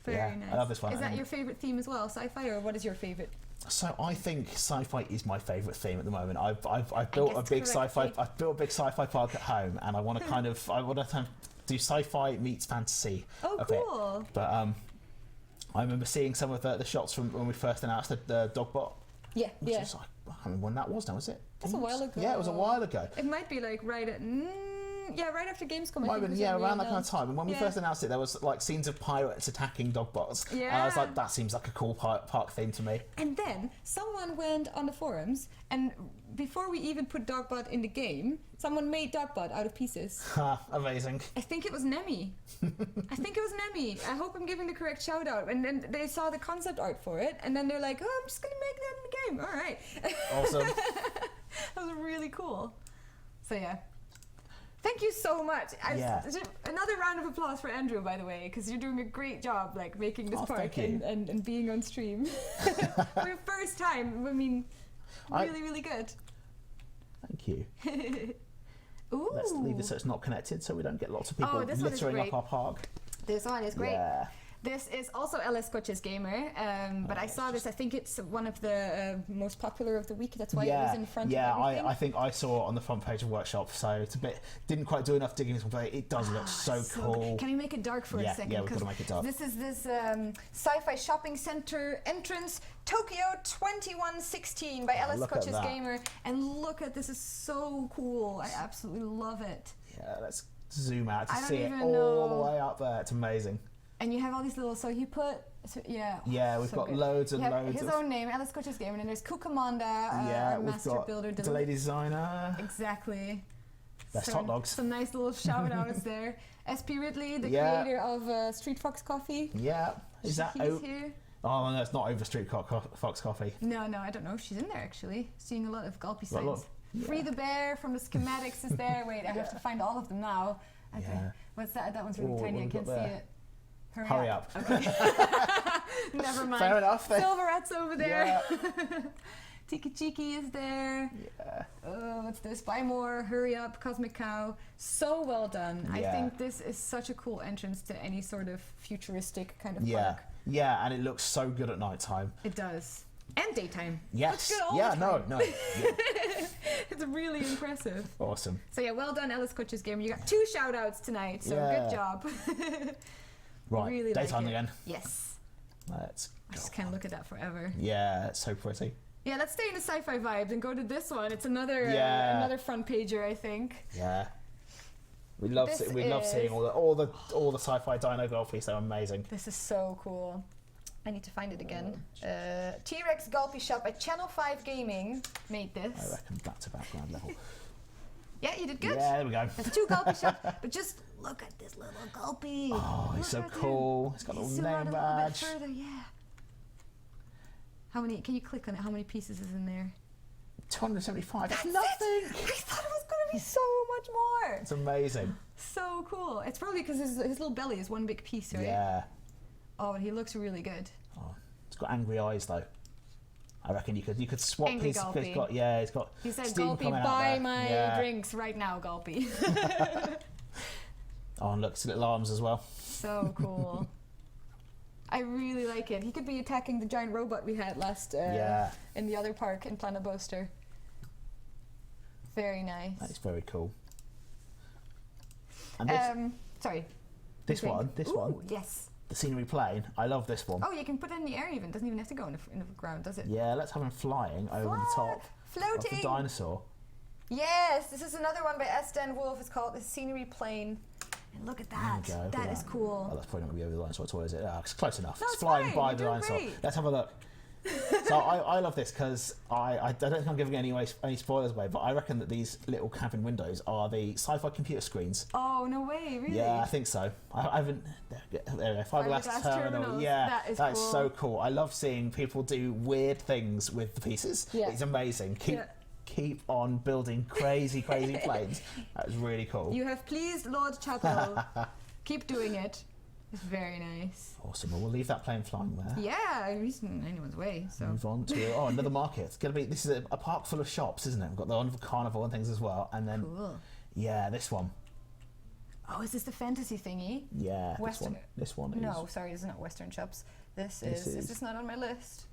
very nice. I love this one. Is that your favourite theme as well, sci-fi, or what is your favourite? So I think sci-fi is my favourite theme at the moment. I've built a big sci-fi. I've built a big sci-fi park at home, and I want to do sci-fi meets fantasy. Oh, cool! But I remember seeing some of the shots from when we first announced the Dogbot. Yeah, yeah. Was, I can't remember when that was now, was it? That's a while ago. Yeah, it was a while ago. It might be like right at. Right after Gamescom. Might have been, around that kind of time. And when we first announced it, there was like scenes of pirates attacking Dogbots. Yeah. And I was like, that seems like a cool park theme to me. And then someone went on the forums, and before we even put Dogbot in the game, someone made Dogbot out of pieces. Amazing. I think it was Nemi. I hope I'm giving the correct shout out. And then they saw the concept art for it, and then they're like, oh, I'm just going to make that in the game. All right. Awesome. That was really cool. So yeah. Thank you so much. Another round of applause for Andrew, by the way, because you're doing a great job, like making this park and being on stream for your first time. I mean, really good. Thank you. Ooh. Let's leave this so it's not connected, so we don't get lots of people littering up our park. This one is great. Yeah. This is also LS Coaches Gamer, but I saw this. I think it's one of the most popular of the week. That's why it was in front of everything. I think I saw it on the front page of Workshop, so it's a bit, didn't quite do enough digging into it. It does look so cool. Can we make it dark for a second? Yeah, we've got to make it dark. This is this sci-fi shopping center entrance, Tokyo 2116 by LS Coaches Gamer. And look at this, is so cool. I absolutely love it. Yeah, let's zoom out to see it all the way up there. It's amazing. And you have all these little, we've got loads and loads. His own name, Alice Coaches Gamer, and then there's Kukamanda, our master builder. Delay designer. Exactly. Best hot dogs. Some nice little shout outs there. SP Ridley, the creator of Street Fox Coffee. Yeah. Is that here? Oh no, it's not over Street Fox Coffee. No, I don't know if she's in there actually. Seeing a lot of gulpy signs. Free the Bear from the schematics is there. Wait, I have to find all of them now. Okay. Yeah. What's that? That one's really tiny. I can't see it. Hurry up. Okay. Never mind. Fair enough. Silverette's over there. Yeah. Tiki Chiki is there. Yeah. Oh, what's this? Buy More, Hurry Up, Cosmic Cow. So well done. Yeah. I think this is such a cool entrance to any sort of futuristic kind of park. Yeah, and it looks so good at night time. It does. And daytime. Yes. Looks good all the time. No. Yeah. It's really impressive. Awesome. So yeah, well done, Alice Coaches Gamer. You got 2 shout outs tonight, so good job. Right, really daytime like again. Yes. Let's go. I just can't look at that forever. Yeah, it's so pretty. Yeah, let's stay in the sci-fi vibes and go to this one. It's another front pager, I think. Yeah. We love seeing all the sci-fi dino golfies. They're amazing. This is so cool. I need to find it again. T-Rex Gulpy Shop at Channel 5 Gaming made this. I reckon back to background level. Yeah, you did good. Yeah, there we go. There's 2 Gulpy shops, but just look at this little Gulpy. Oh, he's so cool. He's got a little name badge. A little bit further, yeah. How many? Can you click on it? How many pieces is in there? 275. That's nothing. I thought it was going to be so much more. It's amazing. So cool. It's probably because his little belly is one big piece, right? Yeah. Oh, and he looks really good. Oh, it's got angry eyes though. I reckon you could swap angry pieces. Gulpy. He's got. He said, steam "Gulpy, buy my drinks right now, Gulpy." Oh, and look, it's little arms as well. So cool. I really like it. He could be attacking the giant robot we had last in the other park in Planet Boaster. Very nice. That's very cool. And this, sorry. This one. Yes. The scenery plane. I love this one. Oh, you can put it in the air even. Doesn't even have to go in the ground, does it? Yeah, let's have him flying over the top floating of the dinosaur. Yes, this is another one by Estan Wolf. It's called the scenery plane. And look at that. That is cool. Oh, that's probably not going to be over the dinosaur at all, is it? Oh, it's close enough. No, it's flying fine. by the dinosaur. Great. Let's have a look. So I love this because I don't think I'm giving any spoilers away, but I reckon that these little cabin windows are the Sci-fi computer screens. Oh, no way, really? Yeah, I think so. I haven't. There we go. Fiberglass terminal. terminals. Yeah, That is cool. So cool. I love seeing people do weird things with the pieces. Yeah. It's amazing. Keep on building crazy planes. That was really cool. You have pleased Lord Chappell. Keep doing it. It's very nice. Awesome. Well, we'll leave that plane flying there. Yeah, it isn't in anyone's way. So Move on to another market. It's gonna be. This is a park full of shops, isn't it? We've got the one for carnival and things as well, and then cool. yeah, this one. Oh, is this the fantasy thingy? Yeah, Western. This one is. No, sorry, this is not Western shops. This is. Is this not on my list?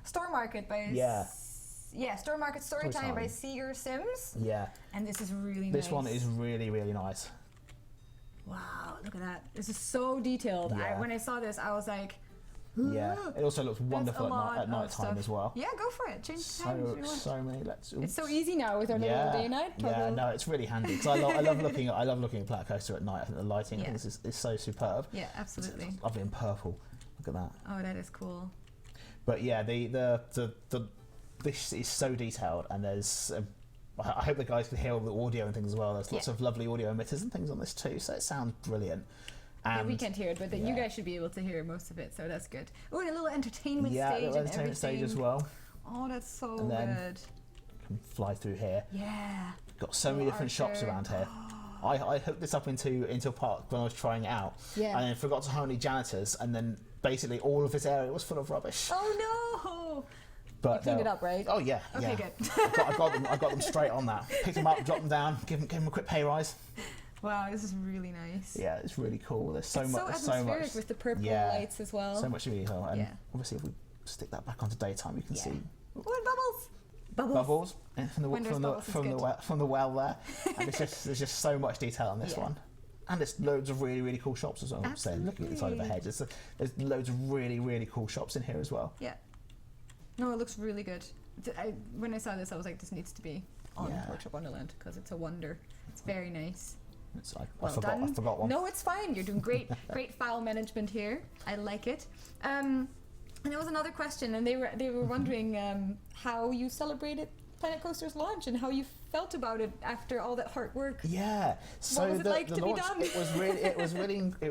Store Market by. Yeah, Store Market Storytime by Seeger Sims. Yeah. And this is really nice. This one is really nice. Wow, look at that. This is so detailed. Yeah. When I saw this, I was like, yeah. It also looks wonderful at night time as well. Yeah, go for it. Change the time if you want. So many. It's so easy now with our little day-night toggle. Yeah, no, it's really handy because I love looking at Planet Coaster at night. I think the lighting is so superb. Yeah, absolutely. It's lovely in purple. Look at that. Oh, that is cool. But yeah, this is so detailed, and there's. I hope the guys can hear all the audio and things as well. There's lots of lovely audio emitters and things on this too, so it sounds brilliant. And yeah, we can't hear it, but you guys should be able to hear most of it, so that's good. Oh, and a little entertainment stage. Yeah, a little and entertainment stage as everything. well. Oh, that's so And then good. Can fly through here. Yeah. Got so many different shops around here. I hooked this up into a park when I was trying it out, and then forgot to hire any janitors, and then basically all of this area was full of rubbish. Oh no! But you cleaned it up, right? Oh yeah. Okay, good. good. I got them straight on that. Picked them up, dropped them down, give them a quick pay rise. Wow, this is really nice. Yeah, it's really cool. There's so much. So atmospheric with the purple lights as well. So much detail, and obviously if we stick that back onto daytime, you can see. What bubbles? Bubbles from the well there. And there's just so much detail on this one. And there's loads of really cool shops as well. Absolutely. Looking at the side of the hedge, there's loads of really cool shops in here as well. Yeah. No, it looks really good. When I saw this, I was like, this needs to be on Workshop Wonderland because it's a wonder. It's very nice. I forgot one. No, it's fine. You're doing great. Great file management here. I like it. And there was another question, and they were wondering how you celebrated Planet Coaster's launch and how you felt about it after all that hard work. Yeah. So what was it like to launch, be done? it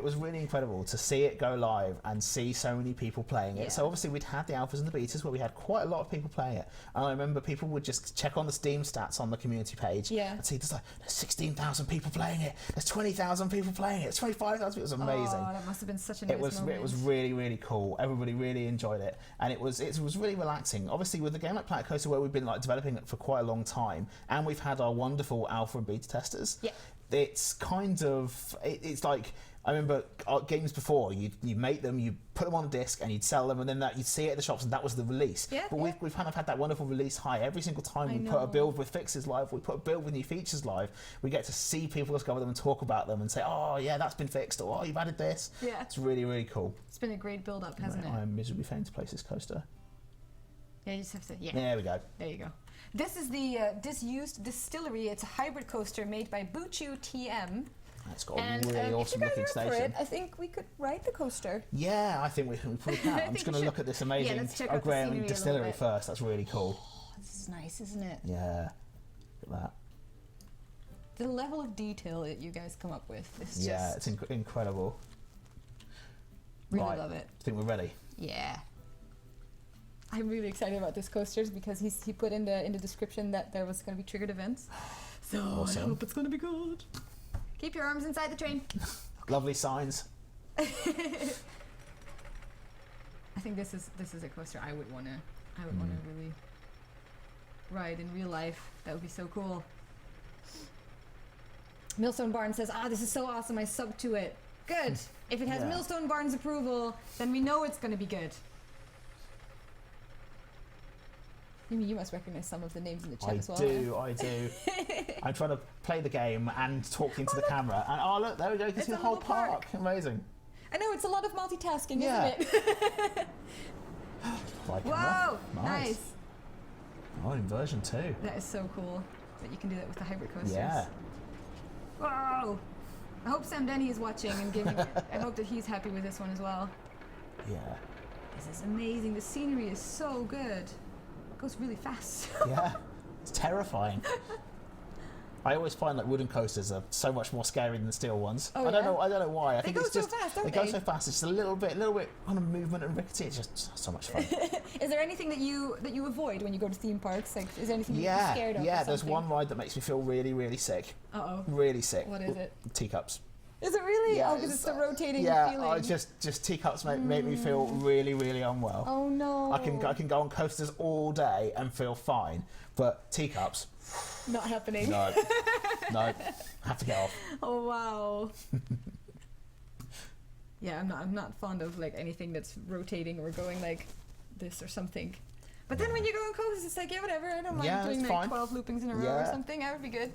was really incredible to see it go live and see so many people playing it. So obviously we'd had the alphas and the betas where we had quite a lot of people playing it. And I remember people would just check on the Steam stats on the community page and see there's 16,000 people playing it. There's 20,000 people playing it. There's 25,000. It was amazing. Oh, that must have been such a nice moment. It was really cool. Everybody really enjoyed it, and it was really relaxing. Obviously with a game like Planet Coaster where we've been developing it for quite a long time, and we've had our wonderful alpha and beta testers. Yeah. It's kind of it's like I remember games before you make them, you put them on a disc and you'd sell them, and then you'd see it at the shops and that was the release. Yeah, but we've kind of had that wonderful release high every single time we put a build with fixes live, we put a build with new features live. We get to see people discover them and talk about them and say, oh yeah, that's been fixed, or oh you've added this. Yeah, it's really cool. It's been a great build up, hasn't it? I am miserably failing to place this coaster. Yeah, you just have to. Yeah. There we go. There you go. This is the Disused Distillery. It's a hybrid coaster made by Buchu TM. It's got a really awesome looking station. For it, I think we could ride the coaster. Yeah, I think we probably can. I'm just going to look at this amazing O'Graham distillery first. That's really cool. Oh, this is nice, isn't it? Yeah. Look at that. The level of detail that you guys come up with is just... Yeah, it's incredible. Really love it. I think we're ready. Yeah. I'm really excited about this coasters because he put in the description that there was going to be triggered events. So awesome. I hope it's going to be good. Keep your arms inside the train. Lovely signs. I think this is a coaster I would want to really ride in real life. That would be so cool. Millstone Barn says, this is so awesome, I subbed to it. Good. If it has Millstone Barn's approval, then we know it's going to be good. You must recognize some of the names in the chat as well. I do. I'm trying to play the game and talk into the camera. And look, there we go. You can see the whole park. Amazing. I know, it's a lot of multitasking, isn't it? Whoa! Nice. Oh, inversion too. That is so cool that you can do that with the hybrid coasters. Yeah. Whoa! I hope Sam Denny is watching and giving. I hope that he's happy with this one as well. Yeah. This is amazing. The scenery is so good. It goes really fast. Yeah, it's terrifying. I always find like wooden coasters are so much more scary than steel ones. Oh, I don't know why. I think go it's so just fast, don't they go they? so fast. It's a little bit kind of movement and rickety. It's just so much fun. Is there anything that you avoid when you go to theme parks? Like, is there anything you're scared of? Yeah. Or There's something? one ride that makes me feel really, really sick. Uh-oh. Really sick. What is it? Teacups. Is it really? Yeah, Oh, because it's the rotating yeah, feeling. I just teacups make me feel really, really unwell. Oh no. I can go on coasters all day and feel fine, but teacups, Not happening. no, have to get off. Oh wow. Yeah, I'm not fond of like anything that's rotating or going like this or something. But then when you go on coasters, it's like, yeah, whatever. I don't mind doing it's like fine. 12 loopings in a row or something. That would be good.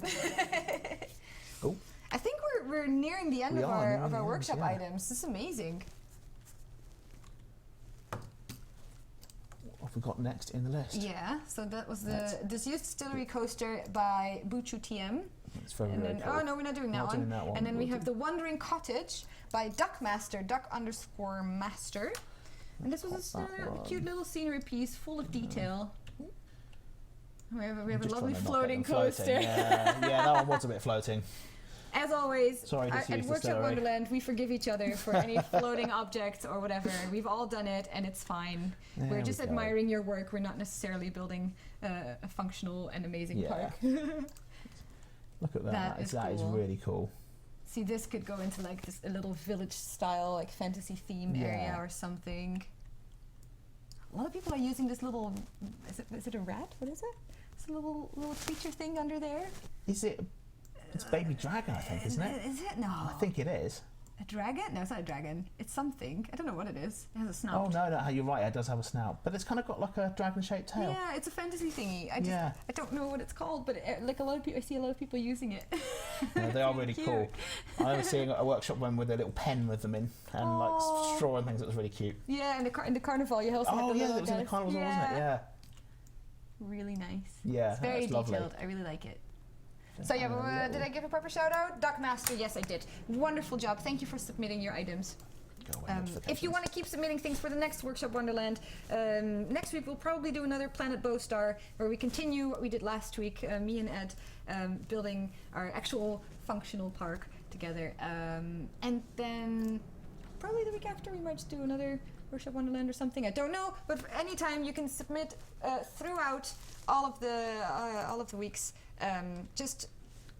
Oh. I think we're nearing the end We of are nearing our the end, workshop yeah. items. This is amazing. What have we got next in the list? Yeah, so that was the Disused Distillery Coaster by Buchu TM. It's very, And very then, cool. oh no, we're not doing that, Not one. doing that one. And then we We'll have the Wandering Cottage by Duckmaster, Duck_Master. And this was What's a that one? cute little scenery piece full of detail. We have a Just lovely trying to not get floating them floating. coaster. Yeah, that one was a bit floating. As always, Sorry, at Disused Workshop Distillery. Wonderland, we forgive each other for any floating objects or whatever. We've all done it, and it's fine. There We're we just go. admiring your work. We're not necessarily building a functional and amazing Yeah. park. Look at that. That is That is cool. really cool. See, this could go into like this a little village style, like fantasy theme area or something. A lot of people are using this little. Is it a rat? What is it? It's a little creature thing under there. Is it? It's baby dragon, I think, isn't it? Is it? No. I think it is. A dragon? No, it's not a dragon. It's something. I don't know what it is. It has a snout. Oh no, you're right. It does have a snout, but it's kind of got like a dragon-shaped tail. Yeah, it's a fantasy thingy. Yeah. I don't know what it's called, but like a lot of people, I see a lot of people using it. Yeah, they are really Cute. cool. I remember seeing a workshop one with a little pen with them in and like straw and things. It was really cute. Yeah, in the carnival, you also had Oh the yeah, little it was in the guys. carnival, wasn't it? Yeah. Really nice. Yeah, It's very that's lovely. detailed. I really like it. So yeah, but, did I give a proper shout out? Duckmaster, yes I did. Wonderful job. Thank you for submitting your items. Go away, If you notifications. want to keep submitting things for the next Workshop Wonderland, next week we'll probably do another Planet Bowstar where we continue what we did last week, me and Ed, building our actual functional park together. And then probably the week after we might just do another Workshop Wonderland or something. I don't know, but anytime you can submit throughout all of the weeks. Just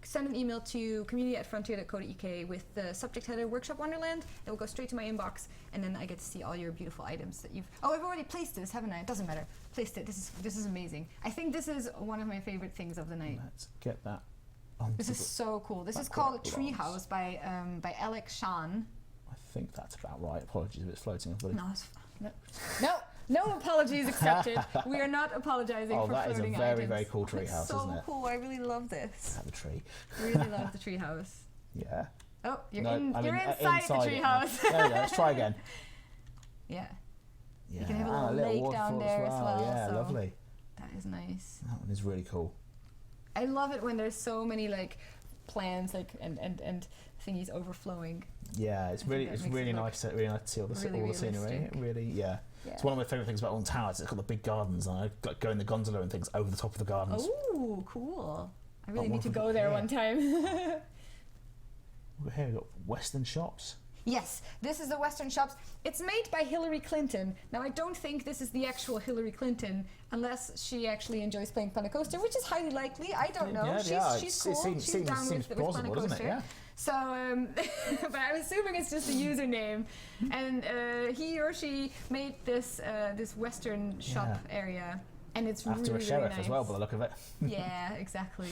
send an email to community@frontier.co.uk with the subject header Workshop Wonderland. It will go straight to my inbox, and then I get to see all your beautiful items that you've. Oh, I've already placed this, haven't I? It doesn't matter. Placed it. This is amazing. I think this is one of my favorite things of the night. Let's get that. Onto This is the- so cool. This is back where called it Treehouse by Alex Sean. I think that's about right. Apologies if it's floating. No apologies accepted. We are not apologizing Oh, for that is a floating very, items. very cool treehouse, It's so isn't it? cool. I really love this. At the tree. Really love the treehouse. Yeah. Oh, you're No, in. I You're mean, inside the it now. treehouse. There we go. Let's try again. Yeah, Yeah. can have a and little lake waterfall down there as well, Yeah, so- lovely. that is nice. That one is really cool. I love it when there's so many like plants like and thingies overflowing. Yeah, it's I think really that it's makes really it look nice to see all the really all the scenery. realistic. Really, yeah. Yeah. It's one of my favourite things about Alton Towers. It's got the big gardens, and I like go in the gondola and things over the top of the gardens. Oh, cool! I really Got need to one go from there here. one time. Here we've got Western Shops. Yes, this is the Western Shops. It's made by Hillary Clinton. Now, I don't think this is the actual Hillary Clinton, unless she actually enjoys playing Planet Coaster, which is highly likely. I don't know. She's cool. It She's down seems with plausible, Planet doesn't Coaster. it? Yeah. So, but I'm assuming it's just a username, and he or she made this this Western shop area, and it's After really, a sheriff really nice. as well, by the look of it. Yeah, exactly.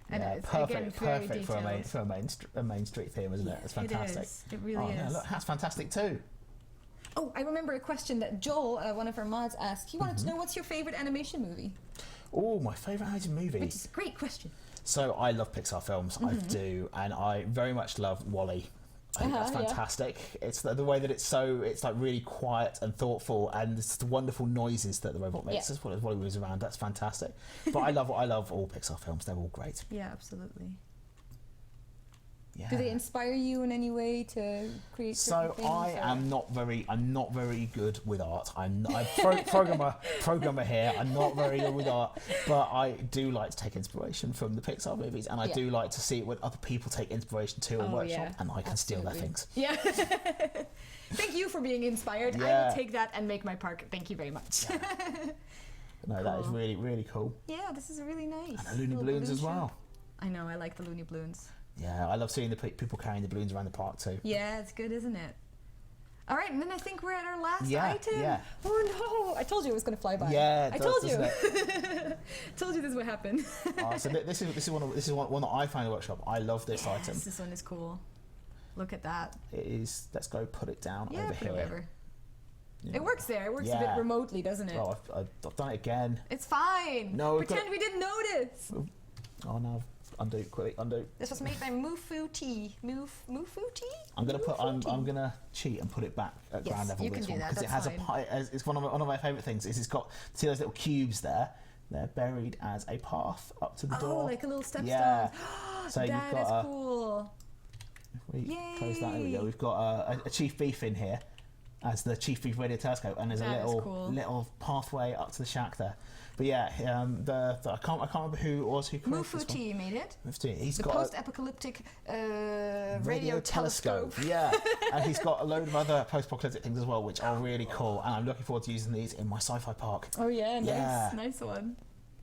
And Yeah, it's perfect, again very perfect for detailed. a main street theme, isn't it? It's fantastic. It is. It really Oh, is. no, look, that's fantastic too. Oh, I remember a question that Joel, one of our mods, asked. He wanted to know, what's your favorite animation movie? Oh, my favourite animated movie. Which is a great question. So I love Pixar films, I do, and I very much love Wall-E. I think that's yeah. fantastic. It's the way that it's like really quiet and thoughtful, and it's the wonderful noises that the robot makes. Yeah. That's what Wall-E moves around. That's fantastic. But I love all Pixar films. They're all great. Yeah, absolutely. Yeah. Do they inspire you in any way to create? So things, I'm not very good with art. I'm programmer here. I'm not very good with art, but I do like to take inspiration from the Pixar movies, and I do like to see when other people take inspiration too and workshop, and I can steal their things. Yeah. Thank you for being inspired. I will take that and make my park. Thank you very much. No, that is really, really cool. Yeah, this is really nice. And the Looney Balloons as well. I know, I like the Looney Balloons. Yeah, I love seeing the people carrying the balloons around the park too. Yeah, it's good, isn't it? All right, and then I think we're at our last item. Yeah. Oh no! I told you it was going to fly by. Yeah, I told you. Told you this would happen. So this is one that I found in the workshop. I love this item. This one is cool. Look at that. It is. Let's go put it down over put here. it wherever. Yeah. It works there. It works a bit remotely, doesn't it? Oh, I've done it again. It's fine. No, pretend we didn't notice. Oh no. Undo, quickly, undo. This was made by Mufu Tea. Mufu Tea? I'm gonna cheat and put it back at ground level. You can do that. Because it has it's one of my favourite things. Is it's got see those little cubes there. They're buried as a path up to the door. Oh, like a little stepstone. Yeah. So that you've got is cool. If we close that, there we go. We've got a Chief Beef in here as the Chief Beef radio telescope, and there's a little pathway up to the shack there. But yeah, I can't remember who it was who created this one. Mufuti made it. He's the got post-apocalyptic radio telescope. Yeah, and he's got a load of other post-apocalyptic things as well, which are really cool. And I'm looking forward to using these in my sci-fi park. Oh yeah, nice one.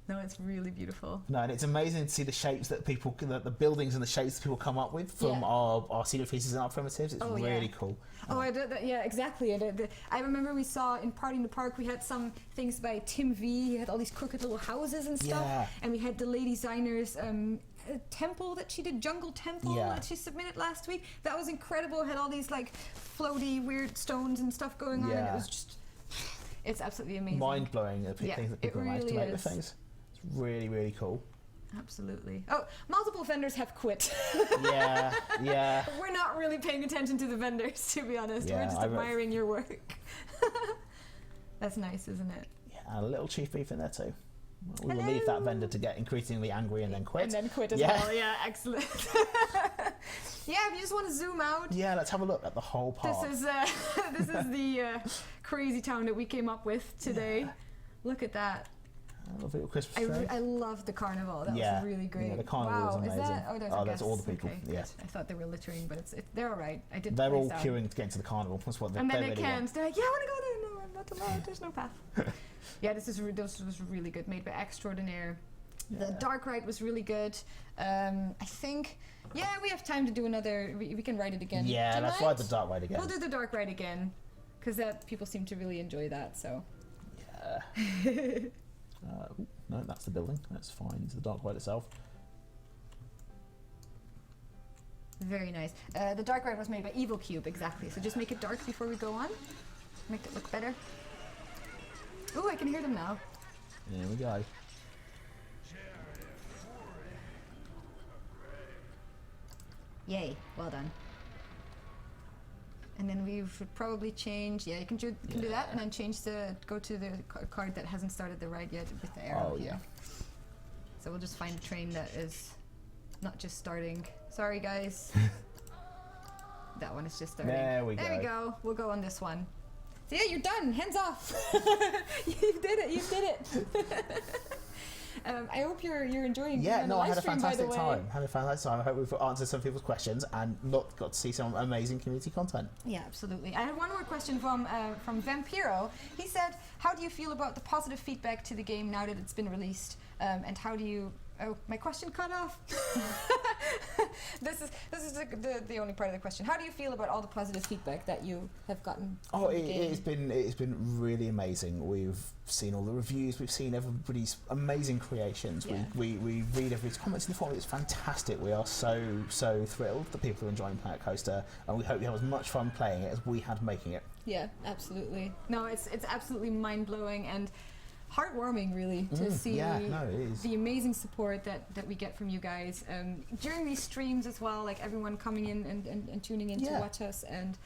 No, it's really beautiful. No, and it's amazing to see the shapes that people, the buildings and the shapes that people come up with from our pseudo features and our primitives. It's really cool. Oh, yeah, exactly. I remember we saw in Party in the Park, we had some things by Tim V. He had all these crooked little houses and stuff. Yeah. And we had the Lady Designer's temple that she did, Jungle Temple, that she submitted last week. That was incredible. It had all these like floaty, weird stones and stuff going on. And it was just, it's absolutely amazing. Mind-blowing, the things that people manage to make with things. Really, really cool. Absolutely. Oh, multiple vendors have quit. Yeah. We're not really paying attention to the vendors, to be honest. We're just admiring your work. That's nice, isn't it? Yeah, and a little Chief Beef in there too. We will leave that vendor to get increasingly angry and then quit. And then quit as well. Yeah, excellent. Yeah, if you just want to zoom out. Yeah, let's have a look at the whole park. This is the crazy town that we came up with today. Yeah. Look at that. I love little Christmas tree. I loved the carnival. That was really great. Yeah, the carnival was amazing. Is that? Oh, that's all the people. Okay, yeah. I thought they were littering, but they're all right. I did. They're all queuing to get into the carnival. That's what and then they really can't. want. They're like, yeah, I want to go there. No, I'm not allowed. There's no path. Yeah, this was really good. Made by Extraordinaire. The dark ride was really good. I think. Yeah, we have time to do another. We can ride it again. Yeah, let's ride the dark ride again. We'll do the dark ride again, because people seem to really enjoy that. So. Yeah. No, that's the building. That's fine. It's the dark ride itself. Very nice. The dark ride was made by Evil Cube, exactly. So just make it dark before we go on. Make it look better. Ooh, I can hear them now. There we go. Yay, well done. And then we should probably change. Yeah, you can do that, and then go to the card that hasn't started the ride yet with the arrow. Oh yeah. So we'll just find a train that is not just starting. Sorry, guys. That one is just starting. There we go. We'll go on this one. So yeah, you're done. Hands off. You did it. You did it. I hope you're enjoying. Yeah, no, I had a fantastic time. I hope we've answered some people's questions and got to see some amazing community content. Yeah, absolutely. I have one more question from Vampiro. He said, "How do you feel about the positive feedback to the game now that it's been released? And how do you?" Oh, my question cut off. This is the only part of the question. How do you feel about all the positive feedback that you have gotten? Oh, it's been really amazing. We've seen all the reviews. We've seen everybody's amazing creations. Yeah. We read everybody's comments in the forum. It's fantastic. We are so thrilled that people are enjoying Planet Coaster, and we hope you have as much fun playing it as we had making it. Yeah, absolutely. No, it's absolutely mind blowing and heartwarming, really, to see the amazing support that we get from you guys during these streams as well, like everyone coming in and tuning in to watch us and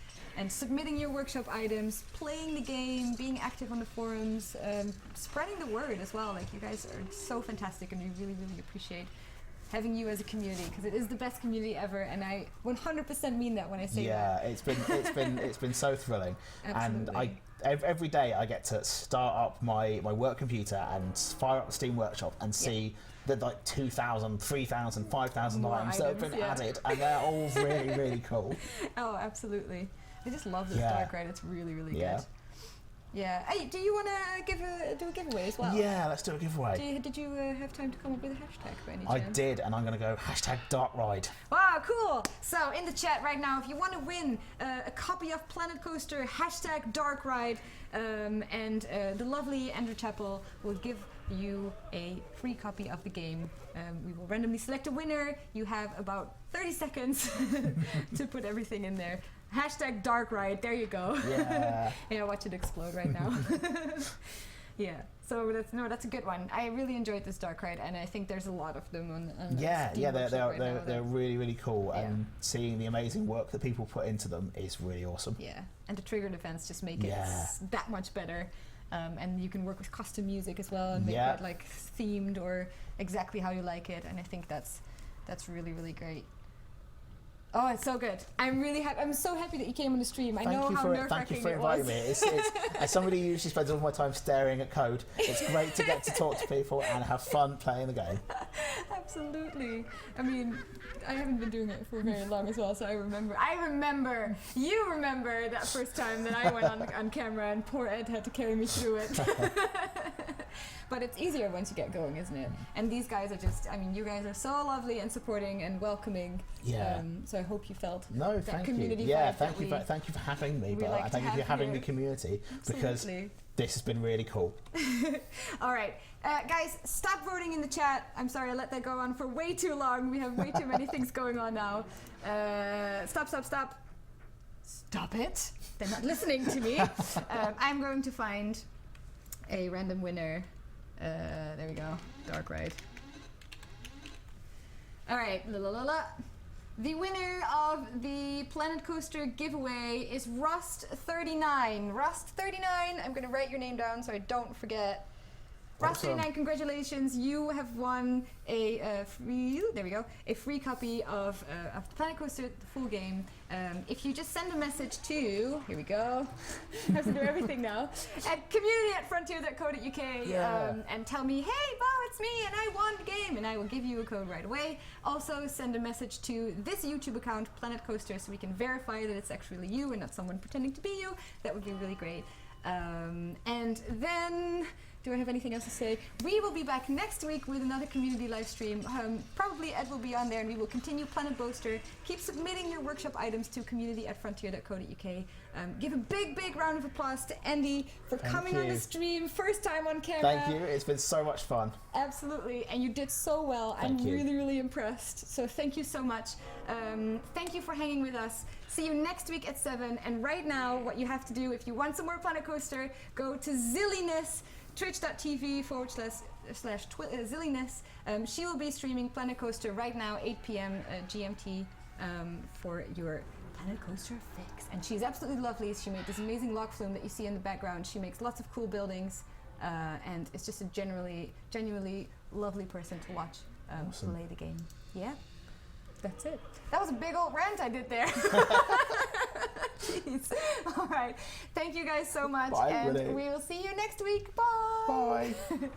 submitting your workshop items, playing the game, being active on the forums, spreading the word as well. Like, you guys are so fantastic, and we really, really appreciate having you as a community, because it is the best community ever, and I 100% mean that when I say Yeah, that. it's been so thrilling, and Absolutely. every day I get to start up my work computer and fire up the Steam Workshop and see the like 2,000, 3,000, 5,000 More items that have items, been yeah. added, and they're all really really cool. Oh, absolutely. I just love this Yeah. dark ride. It's really, really Yeah. good. Yeah. Hey, do you want to do a giveaway as well? Yeah, let's do a giveaway. Did you have time to come up with a hashtag by any I chance? did, and I'm going to go #DarkRide. Wow, cool! So in the chat right now, if you want to win a copy of Planet Coaster, #DarkRide, and the lovely Andrew Chappell will give you a free copy of the game. We will randomly select a winner. You have about 30 seconds to put everything in there. #DarkRide, there you go. Yeah. Yeah, watch it explode right now. Yeah, so that's a good one. I really enjoyed this dark ride, and I think there's a lot of them on Yeah, Steam yeah, Workshop right now. they're really really cool, Yeah. and seeing the amazing work that people put into them is really awesome. Yeah, and the trigger events just make it Yeah. that much better. And you can work with custom music as well and make Yeah. it like themed or exactly how you like it. And I think that's really, really great. Oh, it's so good. I'm really happy. I'm so happy that you came on the stream. I know how nerve-wracking Thank you for it was. inviting me. It's, as somebody who usually spends all my time staring at code, it's great to get to talk to people and have fun playing the game. Absolutely. I mean, I haven't been doing it for very long as well, so I remember. You remember that first time that I went on camera and poor Ed had to carry me through it. But it's easier once you get going, isn't it? And these guys are just, I mean, you guys are so lovely and supporting and welcoming. Yeah. So I hope you felt No, that thank community you. Yeah, vibe that thank you for having me, we but like to thank you for have having here. the community, because Absolutely. this has been really cool. All right, guys, stop voting in the chat. I'm sorry I let that go on for way too long. We have way too many things going on now. Stop. Stop it. They're not listening to me. I'm going to find a random winner. There we go. Dark Ride. All right. The winner of the Planet Coaster giveaway is Rust39. Rust39, I'm going to write your name down so I don't forget. Awesome. Rust39, congratulations. You have won a free copy of the Planet Coaster, the full game. If you just send a message to, here we go, I have to do everything now, at community@frontier.co.uk and tell me, hey, Bo, it's me, and I won the game, and I will give you a code right away. Also, send a message to this YouTube account, Planet Coaster, so we can verify that it's actually you and not someone pretending to be you. That would be really great. And then, do I have anything else to say? We will be back next week with another community live stream. Probably Ed will be on there, and we will continue Planet Boaster. Keep submitting your workshop items to community@frontier.co.uk. Give a big round of applause to Andy for coming on the stream, first time on camera. Thank you. It's been so much fun. Absolutely, and you did so well. Thank you. Really impressed. So thank you so much. Thank you for hanging with us. See you next week at 7. And right now, what you have to do if you want some more Planet Coaster, go to Zilliness, twitch.tv/Zilliness. She will be streaming Planet Coaster right now, 8 p.m. GMT, for your Planet Coaster fix. And she's absolutely lovely. She made this amazing log flume that you see in the background. She makes lots of cool buildings, and it's just a genuinely lovely person to watch Awesome. play the game. Yeah, that's it. That was a big old rant I did there. Jeez. All right. Thank you guys so much. Bye, and Renee. we will see you next week. Bye. Bye.